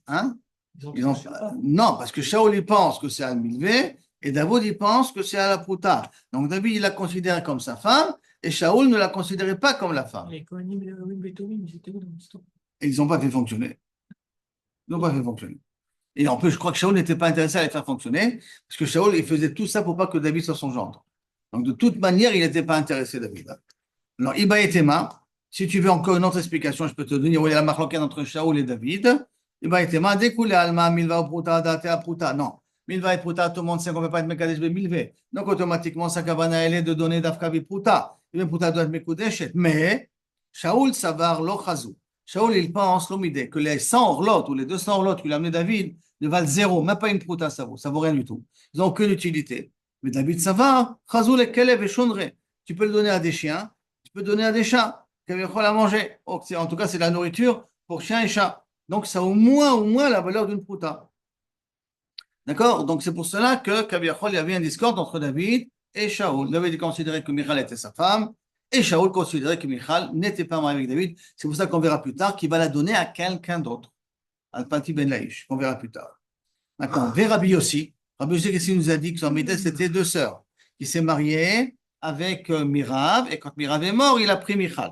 [SPEAKER 1] Hein? Non, parce que Shaul il pense que c'est à Milvé et David il pense que c'est à la Prouta. Donc David il la considère comme sa femme et Shaul ne la considérait pas comme la femme.
[SPEAKER 2] Les Kohanim, les Lévim, les Tovim, ils étaient où dans l'histoire?
[SPEAKER 1] Et ils n'ont pas fait fonctionner. Ils n'ont pas fait fonctionner. Et en plus, je crois que Shaoul n'était pas intéressé à les faire fonctionner, parce que Shaoul, il faisait tout ça pour pas que David soit son gendre. Donc, de toute manière, il n'était pas intéressé, David. Alors, Iba et Tema, si tu veux encore une autre explication, je peux te donner où il y a la marloquette entre Shaoul et David. Iba et Tema, découlé Alma, Milva, Pruta, Date, Pruta. Non. Milva et Pruta, tout le monde sait qu'on ne peut pas être Mekadesh Milvé. Donc, automatiquement, sa kavana, elle est de donner d'Afka Pruta. Et Pruta doit être Mekudeshet. Mais, Shaoul, Savar, Lo Chazou. Shaoul, il pense, l'omidé, que les 100 orlotes ou les 200 orlotes qu'il a amené David ne valent zéro, même pas une prouta, ça vaut rien du tout. Ils n'ont aucune utilité. Mais David, ça va, Chazou les kelev et shonre. Tu peux le donner à des chiens, tu peux le donner à des chats, qui avaient à manger. En tout cas, c'est la nourriture pour chiens et chats. Donc, ça a au moins la valeur d'une prouta. D'accord? Donc, c'est pour cela que Kaviachol, il y avait un discorde entre David et Shaoul. David considérait que Michal était sa femme. Et Shaoul considérait que Michal n'était pas marié avec David. C'est pour ça qu'on verra plus tard qu'il va la donner à quelqu'un d'autre. Al-Pati Ben Laïch, qu'on verra plus tard. Maintenant, vers Rabbi Yossi. Rabbi Yossi, qu'est-ce qu'il nous a dit que son médecin, c'était deux sœurs. Il s'est marié avec Mirav, et quand Mirav est mort, il a pris Michal.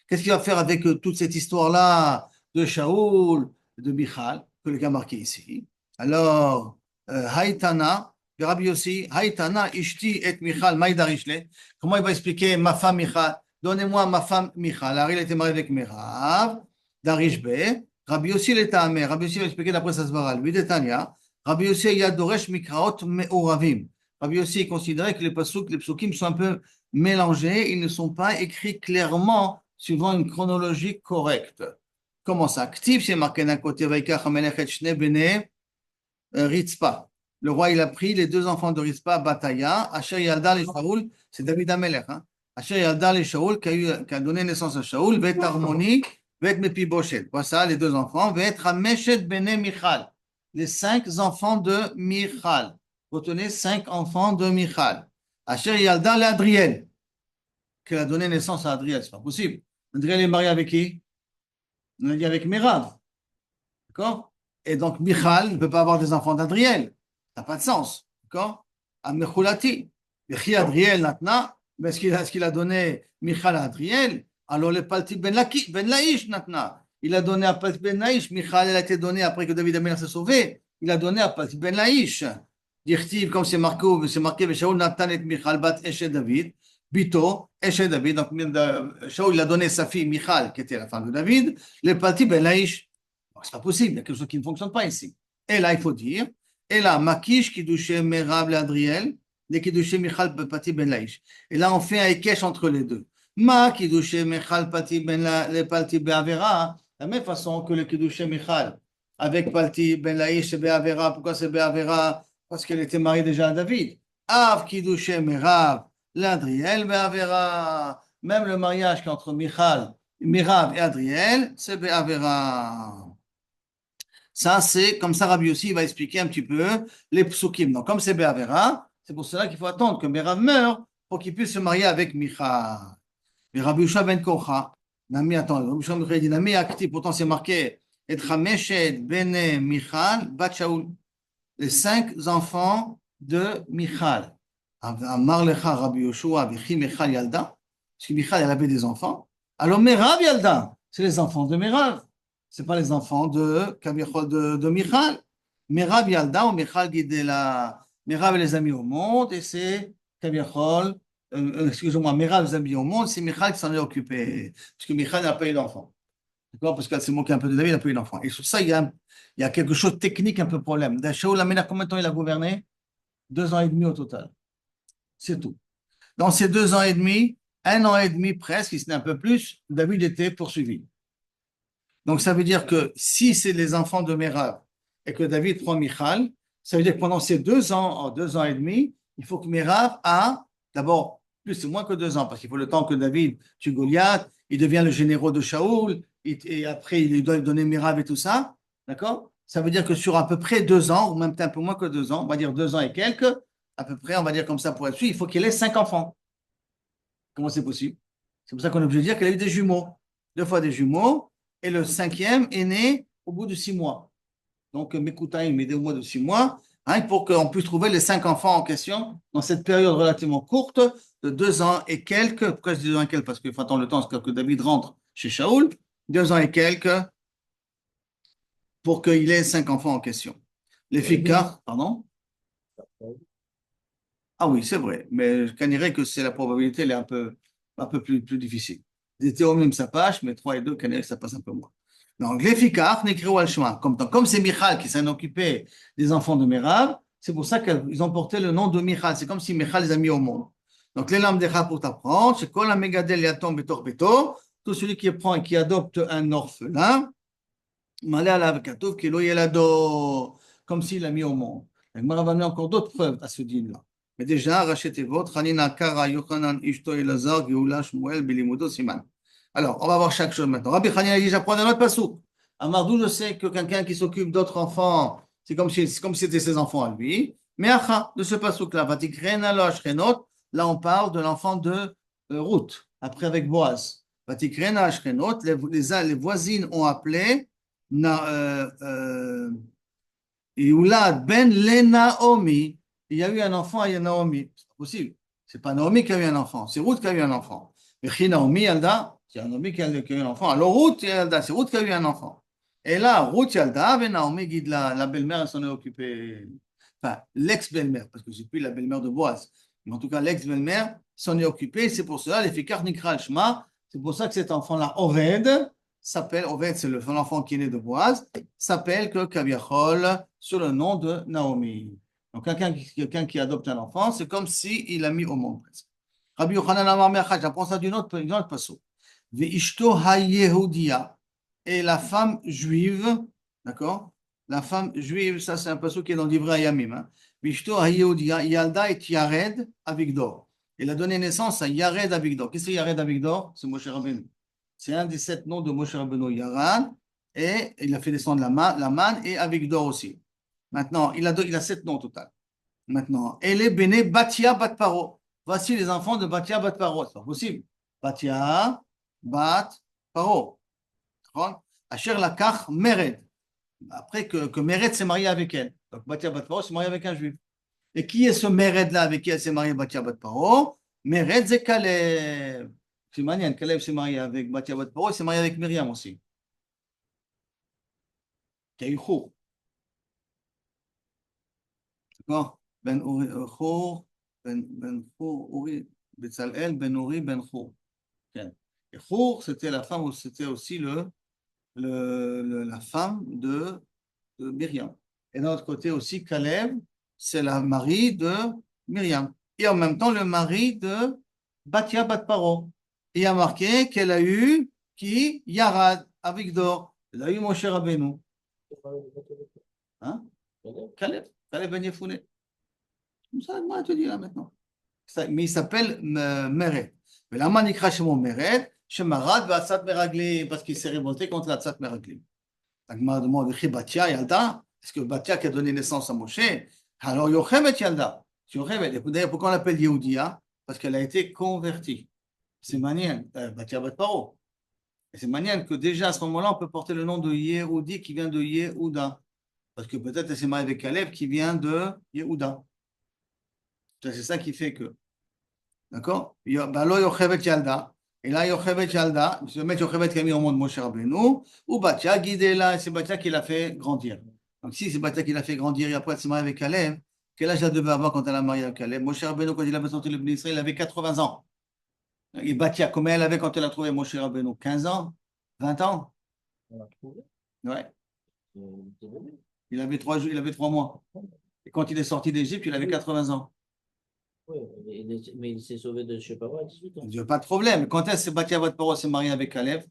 [SPEAKER 1] Qu'est-ce qu'il va faire avec toute cette histoire-là de Shaoul, de Michal, que le gars marqué ici? Alors, Haïtana, Rabbi Yossi, Haïtana, Ishti et Michal, Maïdarishle. Comment il va expliquer ma femme Michal? Donnez-moi ma femme Michal. Alors, il était marié avec Mirav, Darishbe. Rabbi Yossi l'Etamé, Rabbi Yossi va expliquer d'après sa svara, lui d'Etania, Rabbi Yossi Yadoresh Mikraot Me'oravim. Rabbi Yossi considérait que les psukim sont un peu mélangés, ils ne sont pas écrits clairement suivant une chronologie correcte. Comment ça? Ktiv, c'est marqué d'un côté, Vaikach Amelech et Shne Bene Ritzpa. Le roi, il a pris les deux enfants de Ritzpa, Bataya, Asher Yaldal et Shaoul, c'est David Amelech, hein? Asher Yaldal et Shaoul, qui a donné naissance à Shaoul, Vet Harmoni, Vet Mepiboshet. Voilà les deux enfants, Vet Rameshet Bene Michal. Les 5 enfants de Michal. Retenez 5 enfants de Michal. Asher Yaldal et Adriel, qui a donné naissance à Adriel, c'est pas possible. Adriel est marié avec qui? On a dit avec Mirav. D'accord? Et donc, Michal ne peut pas avoir des enfants d'Adriel. Ça n'a pas de sens. D'accord? À Mechulati. Adriel, maintenant, mais est-ce qu'il a donné Michal à Adriel? Alors, le Palti Ben Laïch, maintenant. Il a donné à Palti Ben Laïch. Michal, elle a été donnée après que David Amelach s'est sauvé. Il a donné à Palti Ben Laïch. Dirtiv, comme c'est marqué, Shaul Nathan et Michal bat Eshe David. Bito, Eshe David. Donc, Shaul, il a donné sa fille Michal, qui était la femme de David. Le Palti Ben Laïch. C'est pas possible, il y a quelque chose qui ne fonctionne pas ici. Et là, il faut dire, et là, Makish qui douchait Merab et Adriel, et qui douchait Michal Pati Ben Laïch. Et là, on fait un ékesh entre les deux. Ma qui douchait Michal Pati Ben Avera, la même façon que le qui douchait Michal avec Pati Ben Laïch et Be'avera. Pourquoi c'est Be'avera? Parce qu'elle était mariée déjà à David. Av qui douchait Merab, l'Adriel Be'avera. Même le mariage entre Michal, Mirav et Adriel, c'est Be'avera. Ça, c'est comme ça, Rabbi Yossi va expliquer un petit peu les psukim. Donc, comme c'est Be'avera, c'est pour cela qu'il faut attendre que Merav meure pour qu'il puisse se marier avec Michal. Mais Rabbi Yosha ben Kocha, Nami, attends, il dit Nami actif, pourtant c'est marqué et Chameshet, Bene, Michal, Bat Shaul. Les 5 enfants de Michal. Amar lecha Rabbi Yoshua, Vichi Michal Yalda. Parce que Michal, elle avait des enfants. Alors Merav Yalda, c'est les enfants de Merav. Ce n'est pas les enfants de Michal. Merav Yalda, ou Michal guidait la. Merav les a mis au monde, et c'est Kaviachol. Excusez-moi, Merav les a mis au monde, c'est Michal qui s'en est occupé. Parce que Michal n'a pas eu d'enfant. D'accord? Parce qu'elle s'est moquée un peu de David, il n'a pas eu d'enfant. Et sur ça, il y a quelque chose de technique un peu problème. Shaul Amena, combien de temps il a gouverné? 2 ans et demi au total. C'est tout. Dans ces 2 ans et demi, 1 an et demi presque, si ce n'est un peu plus, David était poursuivi. Donc ça veut dire que si c'est les enfants de Merav et que David prend Michal, ça veut dire que pendant ces 2 ans, 2 ans et demi, il faut que Merav a d'abord plus, c'est moins que 2 ans, parce qu'il faut le temps que David tue Goliath, il devient le général de Shaoul, et après il doit donner Merav et tout ça, d'accord? Ça veut dire que sur à peu près 2 ans, ou même un peu moins que 2 ans, on va dire 2 ans et quelques, à peu près, on va dire comme ça pour être sûr, il faut qu'il ait 5 enfants. Comment c'est possible? C'est pour ça qu'on est obligé de dire qu'elle a eu des jumeaux. 2 fois des jumeaux, et le 5e est né au bout de 6 mois. Donc, Mekutaïm est né au bout de 6 mois, hein, pour qu'on puisse trouver les 5 enfants en question dans cette période relativement courte de 2 ans et quelques. Pourquoi je dis 2 ans et quelques? Parce qu'il faut attendre le temps que David rentre chez Shaoul. 2 ans et quelques pour qu'il ait 5 enfants en question. Les Fikar, pardon? Ah oui, c'est vrai, mais je dirais que c'est la probabilité, elle est un peu plus difficile. Les théorèmes, ça passe, mais 3 et 2, ça passe un peu moins. Donc, les fikar, n'écrivent al shema. Comme c'est Michal qui s'en occupait des enfants de Merav, c'est pour ça qu'ils ont porté le nom de Michal. C'est comme si Michal les a mis au monde. Donc, les lames d'Echa pour t'apprendre, c'est Kol Megadel Yatom Betor Beto, tout celui qui prend et qui adopte un orphelin, Malé alav katouf kilo yelado, comme s'il l'a mis au monde. Et Gemara va amener encore d'autres preuves à ce din-là. Mais déjà, rachetez votre Hanina Kara Yochanan Ishto Elazar Geoula Shmuel Bilimudo Siman. Alors, on va voir chaque chose maintenant. Rabbi Hanina dit, j'apprends un autre pasouk. Amardou, je sais que quelqu'un qui s'occupe d'autres enfants, c'est comme si c'était ses enfants à lui. Mais acha, de ce pasouk-là, Vatikrena lo Ashkenot, là on parle de l'enfant de Ruth, après avec Boaz. Vatikrena Ashkenot, les voisines ont appelé Youlad ben le Naomi, il y a eu un enfant à Naomi. C'est pas possible. C'est pas Naomi qui a eu un enfant, c'est Ruth qui a eu un enfant. Mais qui Naomi, Yalda, c'est Naomi qui a eu un enfant. Alors Ruth, Yalda, c'est Ruth qui a eu un enfant. Et là, Ruth, Yalda, ben Naomi guide la belle-mère, elle s'en est occupée. Enfin, l'ex-belle-mère, parce que c'est plus la belle-mère de Boaz. Mais en tout cas, l'ex-belle-mère s'en est occupée. C'est pour cela, les Fikar Nikral Shma, c'est pour ça que cet enfant-là, Oved, s'appelle, Oved, c'est l'enfant qui est né de Boaz, s'appelle que Kaviachol sur le nom de Naomi. Donc, quelqu'un qui adopte un enfant, c'est comme s'il l'a mis au monde presque. Rabbi Yochanan Amar Me'achad, j'apprends ça d'une autre façon. Ve'ishto ha-Yehudia, et la femme juive, d'accord? La femme juive, ça c'est un passage qui est dans l'Ivra Yamim. Hein? Ve'ishto ha-Yehudia, Yalda et Yared Avigdor. Il a donné naissance à Yared Avigdor. Qu'est-ce que Yared Avigdor? C'est Moshe Rabbeinu. C'est un des 7 noms de Moshe Rabbeinu, Yared, et il a fait descendre la manne et Avigdor aussi. Maintenant, il a 7 noms au total. Maintenant, elle est béné Batia Bat Paro. Voici les enfants de Batia Bat Paro. C'est pas possible. Batia Bat Paro. Asher Lakach Mered. Après que Mered s'est marié avec elle. Donc Batia Bat Paro s'est marié avec un juif. Et qui est ce Mered là avec qui elle s'est mariée, Batia Bat Paro? Mered c'est Kalev. C'est manière, Kalev s'est marié avec Batia Bat Paro, il s'est marié avec Myriam aussi. Qui a eu Chour. D'accord? Ben Chour, Ben Chour, Uri, Betzalel, Ben Uri, Ben Chour. Et Chour, c'était la femme, c'était aussi la femme de Myriam. Et d'un autre côté aussi, Caleb, c'est la mari de Myriam. Et en même temps, le mari de Batia Batparo. Il a marqué qu'elle a eu qui? Yarad, Avigdor. Elle a eu Moshe Rabbeinu. Hein? Caleb Ben Yefoune. Comme ça, moi, je te dis là maintenant. Mais il s'appelle Meret. Mais la manikra chez mon Meret, chez Marad, Vatsat Meragli, parce qu'il s'est révolté contre la Tzat Meragli. Donc, je demande, Batia, Yalda, est-ce que Batia qui a donné naissance à Moshe? Alors, Yochemet Yalda. D'ailleurs, pourquoi on l'appelle Yehudia? Parce qu'elle a été convertie. C'est manière, Batia Bat Paro. Et c'est manière que déjà à ce moment-là, on peut porter le nom de Yehudi qui vient de Yehuda. Parce que peut-être elle s'est mariée avec Caleb qui vient de Yehuda. C'est ça qui fait que. D'accord? Balo Yochevet Yalda. Et là, Yochevet Yalda, je vais mettre Yochevet qui a mis au monde Moshe Rabbeinu, ou Batia, guidé là, et c'est Batia qui l'a fait grandir. Donc si c'est Batia qui l'a fait grandir, et après elle s'est mariée avec Caleb, quel âge elle devait avoir quand elle a marié avec Caleb? Moshe Rabbeinu, quand il avait sorti le Bnei Israël, il avait 80 ans. Et Batia, combien elle avait quand elle a trouvé Moshe Rabbeinu? 15 ans? 20 ans? Ouais. Il avait 3 mois. Et quand il est sorti d'Égypte, il avait 80 ans.
[SPEAKER 2] Oui, mais il s'est sauvé de je sais pas quoi à 18 ans.
[SPEAKER 1] Il n'y a pas de problème. Quand est-ce que Batia Vat s'est marié avec Caleb?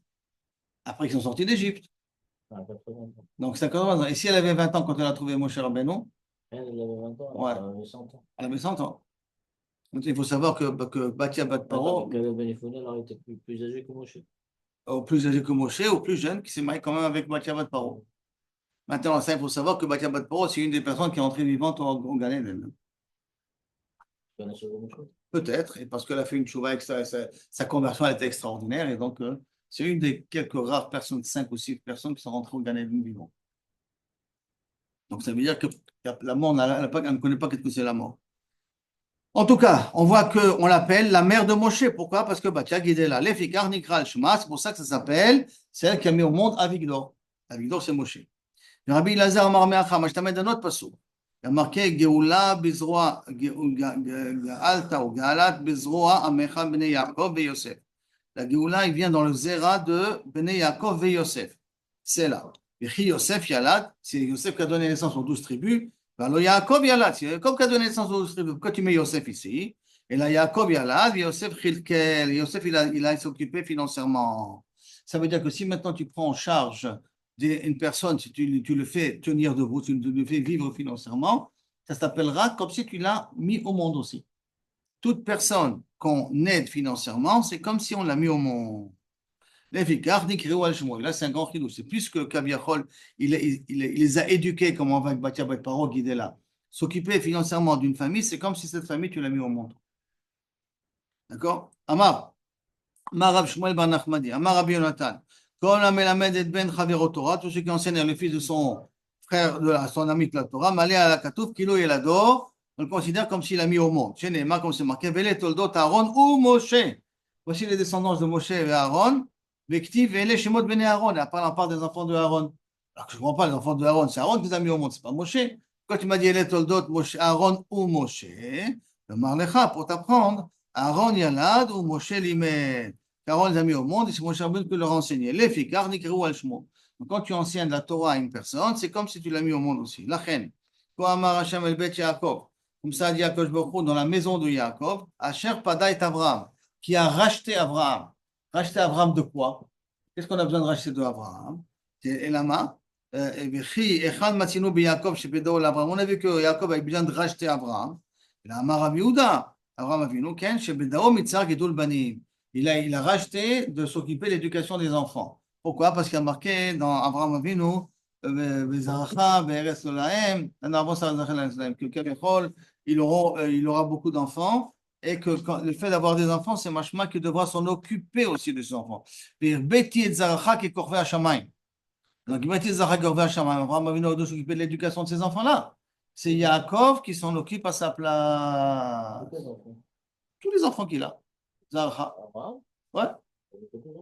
[SPEAKER 1] Après qu'ils sont sortis d'Égypte.
[SPEAKER 2] Ah, 80 ans.
[SPEAKER 1] Donc 80 ans. Et si elle avait 20 ans quand elle a trouvé Moshe Rabbeinu?
[SPEAKER 2] Elle avait 20 ans,
[SPEAKER 1] Ouais.
[SPEAKER 2] elle avait 100 ans.
[SPEAKER 1] Elle avait 100 ans. Donc il faut savoir que Batia Vat Paro,
[SPEAKER 2] Caleb Ben Yefoune, alors, il était plus âgé que Moshe.
[SPEAKER 1] au plus âgé que Moshe, au plus jeune, qui s'est marié quand même avec Batia Vat Paro. Maintenant, ça, il faut savoir que Batia Vat Paro, c'est une des personnes qui est entrée vivante au Gan Eden. Peut-être, et parce qu'elle a fait une chouva avec sa conversion, elle était extraordinaire, et donc c'est une des quelques rares personnes, 5 ou 6 personnes qui sont rentrées au Gan Eden vivant. Donc ça veut dire que la mort, on ne connaît pas qu'est-ce que c'est la mort. En tout cas, on voit qu'on l'appelle la mère de Moshe. Pourquoi? Parce que Batia guidait là. Lefikar Nikral Shema, c'est pour ça que ça s'appelle, c'est elle qui a mis au monde Avigdor. Avigdor, c'est Moshe. Rabbi Lazar Marmeacha, je t'amène un autre passage. Il y a marqué Geoula Bizroa, Gaalta ou Gaalat Bizroa Amecha Bnei Yaakov et Yosef. La Geoula, il vient dans le Zera de Bnei Yaakov et Yosef. C'est là. Et Yosef Yalad, c'est Yosef qui a donné naissance aux 12 tribus. Alors Yaakov Yalad, c'est Yaakov qui a donné naissance aux 12 tribus. Pourquoi tu mets Yosef ici? Et là, Yaakov Yalad, Yosef Chilkel. Yosef, il a s'occupé financièrement. Ça veut dire que si maintenant tu prends en charge une personne, si tu le fais tenir debout, tu le fais vivre financièrement, ça s'appellera comme si tu l'as mis au monde aussi. Toute personne qu'on aide financièrement, c'est comme si on l'a mis au monde. Là, c'est un grand chidouche. C'est plus que Kaviachol, il les a éduqués, comme on va avec Batia Bat Paro, guider là. S'occuper financièrement d'une famille, c'est comme si cette famille, tu l'as mis au monde. D'accord? Amar. Amar Rav Shmuel Bar Nachmadi. Amar Rabbi Yonatan. Kol ha-melamed et ben chavero Torah, tout ce qui enseigne le fils de son frère, de son ami de la Torah, malé à la katouf, kilo yelado, on le considère comme s'il l'a mis au monde. Chez Neymar, comme c'est marqué, Vele toldot Aaron ou Moshe. Voici les descendants de Moshe et Aaron. Vektiv et les Shemot Bene Aaron. Et après, on parle des enfants de Aaron. Alors que je ne comprends pas les enfants de Aaron. C'est Aaron qui les a mis au monde, c'est pas Moshe. Quand tu m'as dit les toldot, Moshe, Aaron ou Moshe, le marlecha pour t'apprendre, Aaron Yalad ou Moshe Limed. Aaron les a mis au monde et c'est Moshe Rabbeinu qui leur a enseigné. Les fikar nikru al shmo. Donc quand tu enseignes la Torah à une personne, c'est comme si tu l'as mis au monde aussi. La reine. Ko amar Hashem el bet Yaakov. Comme ça dit Yaakov Baruch dans la maison de Yaakov, Asher Padait Abraham, qui a racheté Abraham. Racheter Abraham de quoi? Qu'est-ce qu'on a besoin de racheter de Abraham? Et là-bas, on a vu que Yaakov avait besoin de racheter Abraham. Abraham Avinu, il a racheté de s'occuper de l'éducation des enfants. Pourquoi? Parce qu'il y a marqué dans Abraham Avinu, il aura beaucoup d'enfants. Et que le fait d'avoir des enfants, c'est machma qui devra s'en occuper aussi de ses enfants. Donc, Beti et Zaracha qui korvei Hashamayim. Donc, Beti et Zaracha korvei Hashamayim. Abraham Avinu doit s'occuper de l'éducation de ses enfants-là. C'est Yaakov qui s'en occupe à sa place. Tous les enfants qu'il a. Zaracha. Ouais.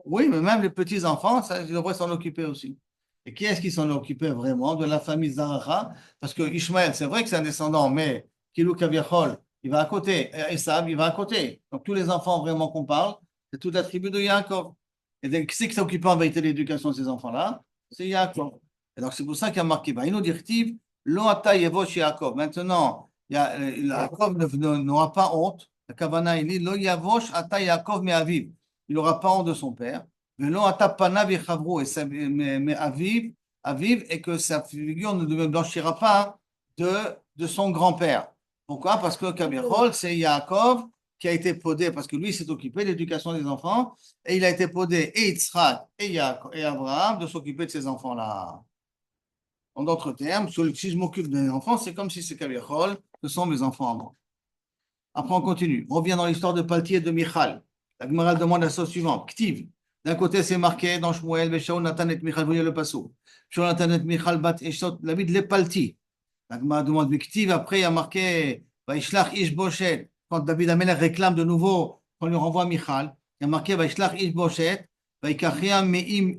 [SPEAKER 1] Oui, mais même les petits-enfants, ils devraient s'en occuper aussi. Et qui est-ce qui s'en occupait vraiment de la famille Zaracha? Parce que Ishmaël, c'est vrai que c'est un descendant, mais Kilou Kaviachol, il va à côté. Esav, il va à côté. Donc, tous les enfants vraiment qu'on parle, c'est toute la tribu de Yaakov. Et donc, qui c'est qui s'occupe en vérité de l'éducation de ces enfants-là? C'est Yaakov. Et donc, c'est pour ça qu'il y a marqué, il nous dit, Lo ata yevosh Yaakov. Maintenant, Yaakov n'aura pas honte. La Kavana, il dit, Lo yavosh ata Yaakov me aviv. Il n'aura pas honte de son père. Velo ata panav yechavru. Mais aviv, et que sa figure ne blanchira pas de son grand-père. Pourquoi? Parce que Kabiachol, c'est Yaakov qui a été podé, parce que lui s'est occupé de l'éducation des enfants, et il a été podé, et Yitzhak, et Abraham, de s'occuper de ces enfants-là. En d'autres termes, si je m'occupe des enfants, c'est comme si c'est Kabiachol, ce sont mes enfants à moi. Après, on continue. On revient dans l'histoire de Paltier et de Michal. La Gemara demande la chose suivante. Ktiv. D'un côté, c'est marqué dans Shmuel, Veshaul Natan et Michal, voyez le passo. Shaul Natan et Michal bat Eshot, la vie de l'Epalti. La Gemara demande Victive, après il y a marqué Vaishlach Ish Boshet. Quand David Amelech réclame de nouveau qu'on lui renvoie Michal, il y a marqué Vaishlach Ish Boshet, Vaikachia Meim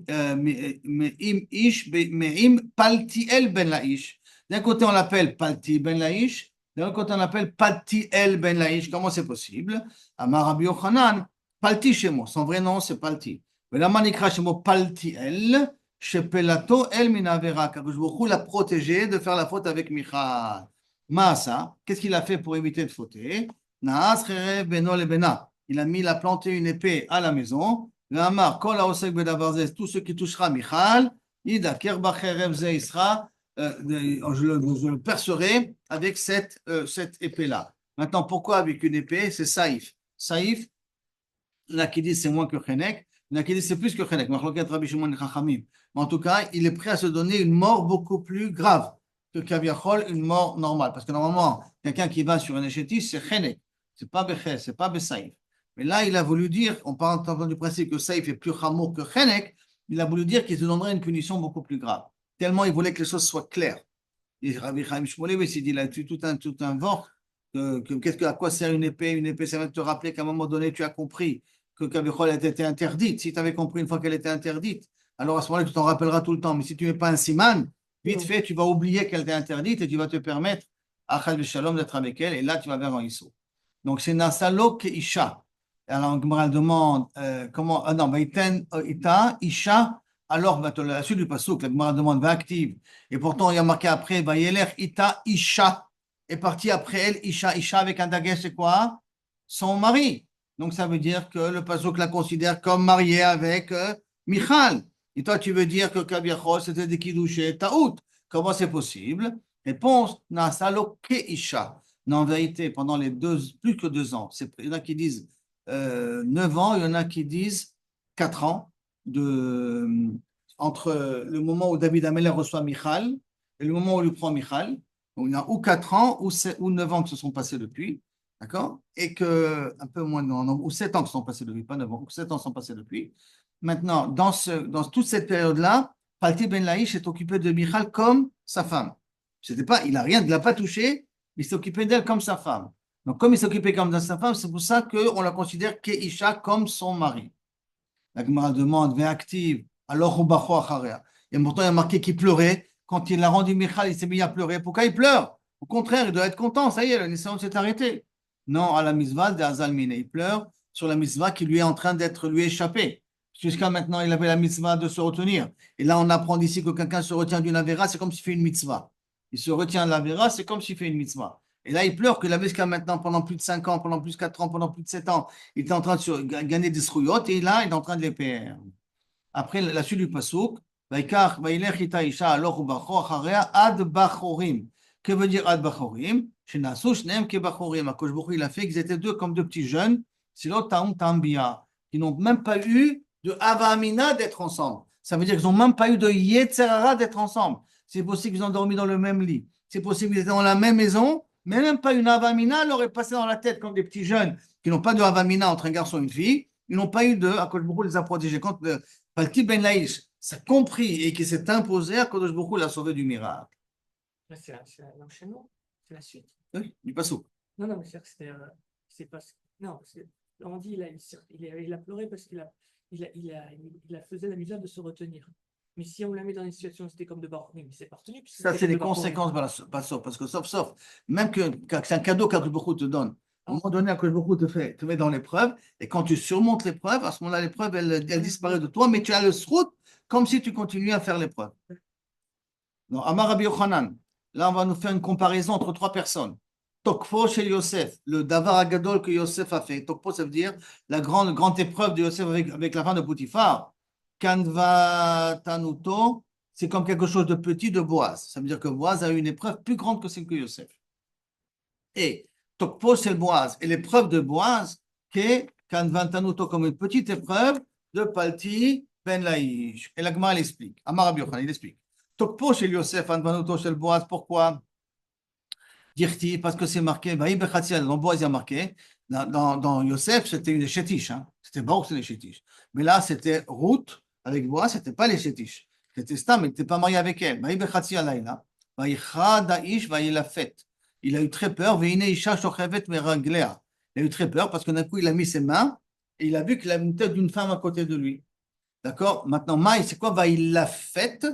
[SPEAKER 1] Ish, Meim Paltiel Ben Laish. D'un côté, on l'appelle Palti Ben Laish, d'un autre côté, on l'appelle Paltiel Ben Laish. Comment c'est possible? Amar Rabbi Yochanan, Palti chez moi. Son vrai nom, c'est Palti. ולמה נקרא שמו פלטיאל? שפלתו אל מן העבירה. הקדוש ברוך הוא l'a protégé de faire la faute avec Michal. מה עשה? Qu'est-ce qu'il a fait pour éviter de fauter? נעש חרב בינו לבינה. Il a mis la planté une épée à la maison. ואמר, כל העוסק בדבר זה, tout ce qui touchera Michal, ידקר בחרב זה, il sera, je le percerai avec cette épée-là. Maintenant, pourquoi avec une épée? C'est Saïf. Saïf, il y en a qui disent c'est moins que Chenek. Il y en a qui disent c'est plus que Chenek. Mais en tout cas, il est prêt à se donner une mort beaucoup plus grave que Kaviachol, une mort normale. Parce que normalement, quelqu'un qui va sur un échétis, c'est Chenek. C'est pas Becher, c'est pas Besaïf. Mais là, il a voulu dire, on parle du principe que Saïf est plus chamour que Chenek, il a voulu dire qu'il se donnerait une punition beaucoup plus grave. Tellement il voulait que les choses soient claires. Et Rabbi Chaim Shmulevitz, il dit là-dessus tout un vent. À quoi sert une épée? Une épée, ça va te rappeler qu'à un moment donné, tu as compris que Kavichol était interdite. Si tu avais compris une fois qu'elle était interdite, alors à ce moment-là, tu t'en rappelleras tout le temps. Mais si tu n'es pas un siman, vite fait, tu vas oublier qu'elle était interdite et tu vas te permettre à Chal Shalom d'être avec elle. Et là, tu vas vers un Issou. Donc, c'est Nasalo ke Isha. Alors, Gemara demande comment. Ah non, Ita, Isha. Alors, la suite du Passouk, la Gemara demande va active. Et pourtant, il y a marqué après, va Yeler, Ita, Isha. Et parti après elle, Isha. Isha avec un daguet, c'est quoi? Son mari. Donc, ça veut dire que le Passouk la considère comme mariée avec Michal. Et toi, tu veux dire que Kaviachol, c'était des Kiddushé Taout. Comment c'est possible? Réponse, Nasalo ke Isha. Non, en vérité, pendant les plus que 2 ans, il y en a qui disent 9 ans, il y en a qui disent 4 ans, entre le moment où David Amelech reçoit Michal et le moment où il prend Michal. Donc, il y a ou 4 ans ou 9 ans qui se sont passés depuis. D'accord? Et que, un peu moins, ou 7 ans qui sont passés depuis, pas 9 ans, ou 7 ans sont passés depuis. Maintenant, dans toute cette période-là, Palti Ben Laïch est occupé de Michal comme sa femme. Il ne l'a pas touché, mais il s'est occupé d'elle comme sa femme. Donc, comme il s'est occupé comme sa femme, c'est pour ça qu'on la considère Keisha comme son mari. La Gemara demande, active, alors Ubacho Acharea. Et pourtant, il y a marqué qu'il pleurait. Quand il a rendu Michal, il s'est mis à pleurer. Pourquoi il pleure? Au contraire, il doit être content. Ça y est, la naissance s'est arrêtée. Non, à la mitzvah de Azalmine. Il pleure sur la mitzvah qui lui est en train d'être lui échappée. Jusqu'à maintenant, il avait la mitzvah de se retenir. Et là, on apprend d'ici que quelqu'un se retient d'une avéra, c'est comme s'il fait une mitzvah. Il se retient de l'avéra, c'est comme s'il fait une mitzvah. Et là, il pleure que la jusqu'à maintenant, pendant plus de 5 ans, pendant plus de 4 ans, pendant plus de 7 ans, il était en train de gagner des srouillottes et là, il est en train de les perdre. Après, la suite du pasouk, que veut dire ad bachorim? Il a fait qu'ils étaient deux comme deux petits jeunes, qui n'ont même pas eu de avamina d'être ensemble. Ça veut dire qu'ils n'ont même pas eu de yetzerara d'être ensemble. C'est possible qu'ils ont dormi dans le même lit. C'est possible qu'ils étaient dans la même maison, mais même pas une avamina leur est passée dans la tête comme des petits jeunes qui n'ont pas de avamina entre un garçon et une fille. Ils n'ont pas eu de. Akadosh Baruch Hu les a protégés. Quand Palti Ben Laïch s'est compris et qui s'est imposé, Akadosh Baruch Hu l'a sauvé du miracle.
[SPEAKER 2] C'est l'enchaînement, c'est la suite.
[SPEAKER 1] Oui, du pasouk.
[SPEAKER 2] Non, mais c'est pas. Non, on dit il a pleuré parce qu'il a faisait la misère de se retenir. Mais si on la met dans une situation, c'était comme de Baroumi, mais c'est pas retenu.
[SPEAKER 1] Ça, c'est les conséquences de la pasouk. Parce que sauf, même que c'est un cadeau qu'Akadosh Baruch Hu te donne. À un moment donné, Akadosh Baruch Hu te met dans l'épreuve, et quand tu surmontes l'épreuve, à ce moment-là, l'épreuve, elle disparaît de toi, mais tu as le srout comme si tu continuais à faire l'épreuve. Donc, Amar Rabbi Yochanan, là, on va nous faire une comparaison entre 3 personnes. Tokpo chez Yosef, le davar agadol que Yosef a fait. Tokpo, ça veut dire la grande épreuve de Yosef avec la femme de Potiphar. Kanva tanuto, c'est comme quelque chose de petit de Boaz. Ça veut dire que Boaz a eu une épreuve plus grande que celle que Yosef. Et Tokpo, c'est le Boaz. Et l'épreuve de Boaz, c'est Kanva tanuto comme une petite épreuve de Palti Ben Laïch. Et la Gemara l'explique. Amar Rabbi Yochanan, il explique. Tokpo chez Yosef, Anvanuto chez le Boaz, pourquoi? Dirti, parce que c'est marqué, dans Boaz, il y a marqué, Dans Yosef, c'était une chétiche. Hein. C'était Baruch, c'était les chétiches. Mais là, c'était Ruth avec Boaz, c'était pas les chétiches. C'était Stam, il n'était pas marié avec elle. Vaï bechatzi alayla, vaïcha da'ish, vaï la fête. Il a eu très peur. Veine isha shochevet meraglea. Il a eu très peur parce que d'un coup, il a mis ses mains et il a vu qu'il avait une tête d'une femme à côté de lui. D'accord? Maintenant, Maï, c'est quoi? Vaï la fête.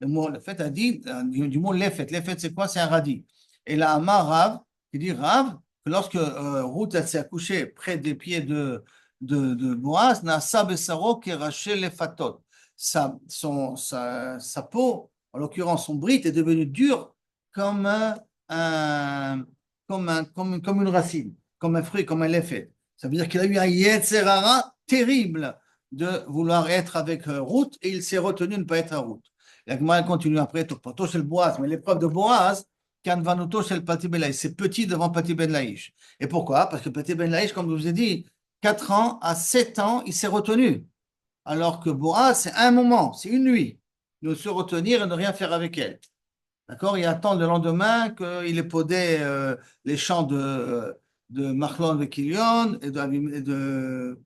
[SPEAKER 1] Le mot la fête a dit, du mot les fêtes. Les fêtes, c'est quoi? C'est un radis. Et là, Amar Rav, il dit Rav, que lorsque Ruth elle s'est accouchée près des pieds de Boaz, Nasa Besaro Keraché les fatot. Sa peau, en l'occurrence son bride, est devenue dure comme, comme une racine, comme un fruit, comme un lefet. Ça veut dire qu'il a eu un Yetzerara terrible de vouloir être avec Ruth et il s'est retenu de ne pas être à Ruth. La Gemara continue après, c'est le Boaz, mais l'épreuve de Boaz, c'est petit devant Pati Ben Laïch. Et pourquoi? Parce que Pati Ben Laïch, comme je vous ai dit, 4 ans à 7 ans, il s'est retenu. Alors que Boaz, c'est un moment, c'est une nuit, de se retenir et de ne rien faire avec elle. D'accord? Il attend le lendemain qu'il ait podé les champs de Machlon et Kilion et de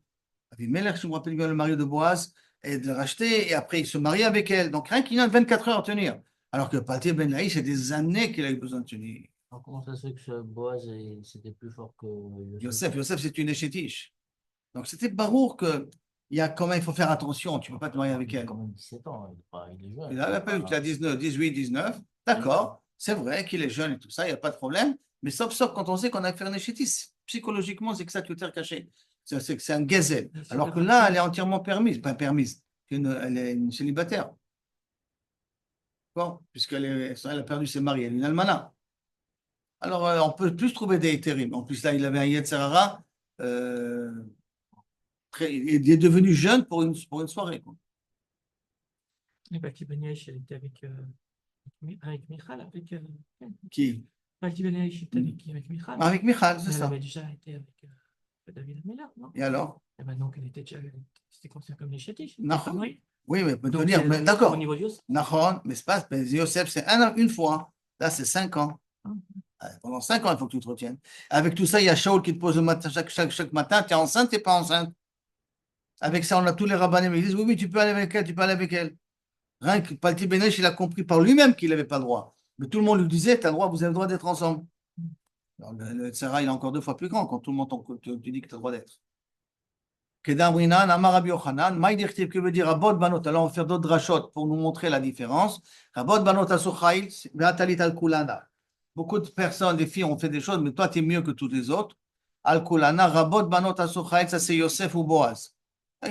[SPEAKER 1] Avimelech, je me rappelle bien le mari de Boaz, et de le racheter, et après il se marie avec elle. Donc rien qu'il y a 24 heures à tenir. Alors que Pati Ben Laïch, c'est des années qu'il a eu besoin de tenir.
[SPEAKER 3] Alors, comment ça se fait que ce Boaz, c'était plus fort que
[SPEAKER 1] Yosef, c'est une échétiche. Donc c'était barour que il y a quand même, il faut faire attention, tu ne peux pas te marier avec
[SPEAKER 3] Il a
[SPEAKER 1] elle.
[SPEAKER 3] quand même 17 ans, il est jeune.
[SPEAKER 1] Il a pas eu qu'il a 19, 18, 19, d'accord, c'est vrai qu'il est jeune et tout ça, il n'y a pas de problème, mais sauf quand on sait qu'on a fait un échétis. Psychologiquement, c'est que ça, tu es caché. C'est un gazelle. Alors que là, elle est entièrement permise, pas permise, elle est une célibataire. Bon, puisqu'elle a perdu ses maris, elle est une almana. Alors, on peut plus trouver des hétérim. En plus, là, il avait un Yetzerara. Il est devenu jeune pour une soirée. Quoi.
[SPEAKER 2] Et Pati Ben Laïch, elle était avec Michal, avec
[SPEAKER 1] Qui?
[SPEAKER 2] Pati Ben Laïch était avec Michal.
[SPEAKER 1] Avec Michal, c'est
[SPEAKER 2] Elle
[SPEAKER 1] ça.
[SPEAKER 2] avait déjà été avec David Ameller, non?
[SPEAKER 1] Et alors?
[SPEAKER 2] Et ben donc, elle était déjà, c'était considéré comme les chétiches.
[SPEAKER 1] Nahon.
[SPEAKER 2] Oui.
[SPEAKER 1] Oui, mais peut
[SPEAKER 2] Donc,
[SPEAKER 1] dire, mais d'accord.
[SPEAKER 2] Au niveau de Yosef.
[SPEAKER 1] Nahon, mais c'est pas, mais Yosef, c'est une fois. Là, c'est 5 ans. Pendant 5 ans, il faut que tu te retiennes. Avec tout ça, il y a Shaul qui te pose le matin, chaque matin, tu es enceinte, tu n'es pas enceinte. Avec ça, on a tous les rabbanim qui disent, oui, tu peux aller avec elle, tu peux aller avec elle. Rien que Palti Benesh, il a compris par lui-même qu'il n'avait pas le droit. Mais tout le monde lui disait, tu as le droit, vous avez le droit d'être ensemble. Alors, le Sarah, il est encore 2 fois plus grand quand tout le monde te dit que tu as le droit d'être. Kedamrinan, Amar Rabbi Yochanan, Maïdirtiv, que veut dire Rabot Banot? Alors, on va faire d'autres rachot pour nous montrer la différence. Rabot Banot Asuchail, Beatalit al Kulana. Beaucoup de personnes, des filles, ont fait des choses, mais toi, tu es mieux que tous les autres. Al Kulana, Rabot Banot Asuchail, ça c'est Yosef ou Boaz.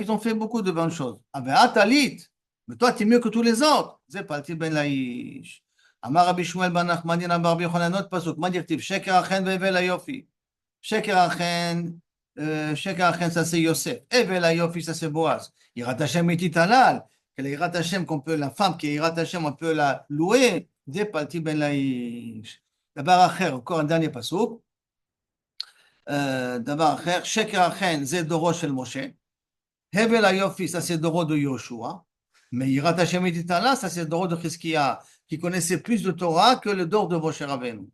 [SPEAKER 1] Ils ont fait beaucoup de bonnes choses. Beatalit, mais toi, tu es mieux que tous les autres. C'est Palti Ben Laïch. Amar Rabbi Shmuel Ben Nachmanin, Amar Rabbi Yochanan, autre pasuk. Maïdirtiv, Sheker Achen Bevel Ayofi. Sheker Achen. Sheker Achen, ça c'est Yosef. Evel Ayofi, ça c'est Boaz. Yirat Hashem et Titalal. Que la Yirat Hashem, la femme qui est Yirat Hashem, on peut la louer. C'est Palti Ben Laïch. D'abord, encore un dernier pasuk. D'abord, Sheker Achen, c'est Doro Shel Moshe. Hevel Ayofi, ça c'est Doro de Yoshua. Mais Yirat Hashem et Titalal, ça c'est Doro de Chizkiya, qui connaissait plus de Torah que le Dor de Moshe Rabbeinu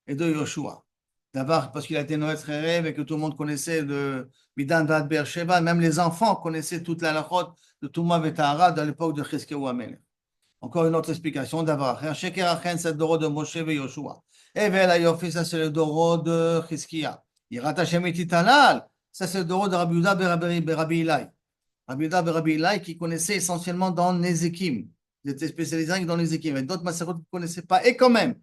[SPEAKER 1] et de Yoshua. D'abord, parce qu'il a été Noël Rêve et que tout le monde connaissait de Midan Vad Beersheba, même les enfants connaissaient toute la lachot de Touma et Tahara à l'époque de Chizkiyahu Amelech. Encore une autre explication d'abord. Sheker Achen, c'est le Doro de Moshe et Yoshua. Evel Ayofi, ça c'est le Doro de Chizkiya. Yirat Hashem et Titalal, ça c'est le Doro de Rabbi Yehuda Rabbi Ilai. Rabbi Yehuda Rabbi Ilai qui connaissait essentiellement dans Nezekim. Il était spécialisé dans Nezekim. Et d'autres Maserot ne connaissaient pas. Et quand même,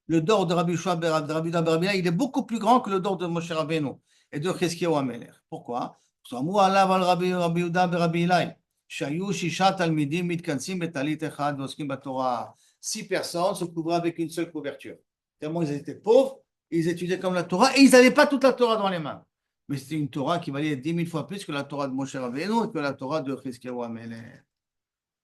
[SPEAKER 1] le dor de Rabbi Yehuda Rabbi Ilai, il est beaucoup plus grand que le dor de Moshe Rabbeinu et de Chizkiyahu Amelech. Pourquoi? Samu alav al Rabbi Yehuda Rabbi Ilai. Shayu shisha talmidim mitkansim betalit echad voskim batorah. 6 personnes se couvraient avec une seule couverture. Tellement ils étaient pauvres, ils étudiaient comme la Torah et ils n'avaient pas toute la Torah dans les mains. Mais c'était une Torah qui valait 10 000 fois plus que la Torah de Moshe Rabbeinu et que la Torah de Chizkiyahu Amelech.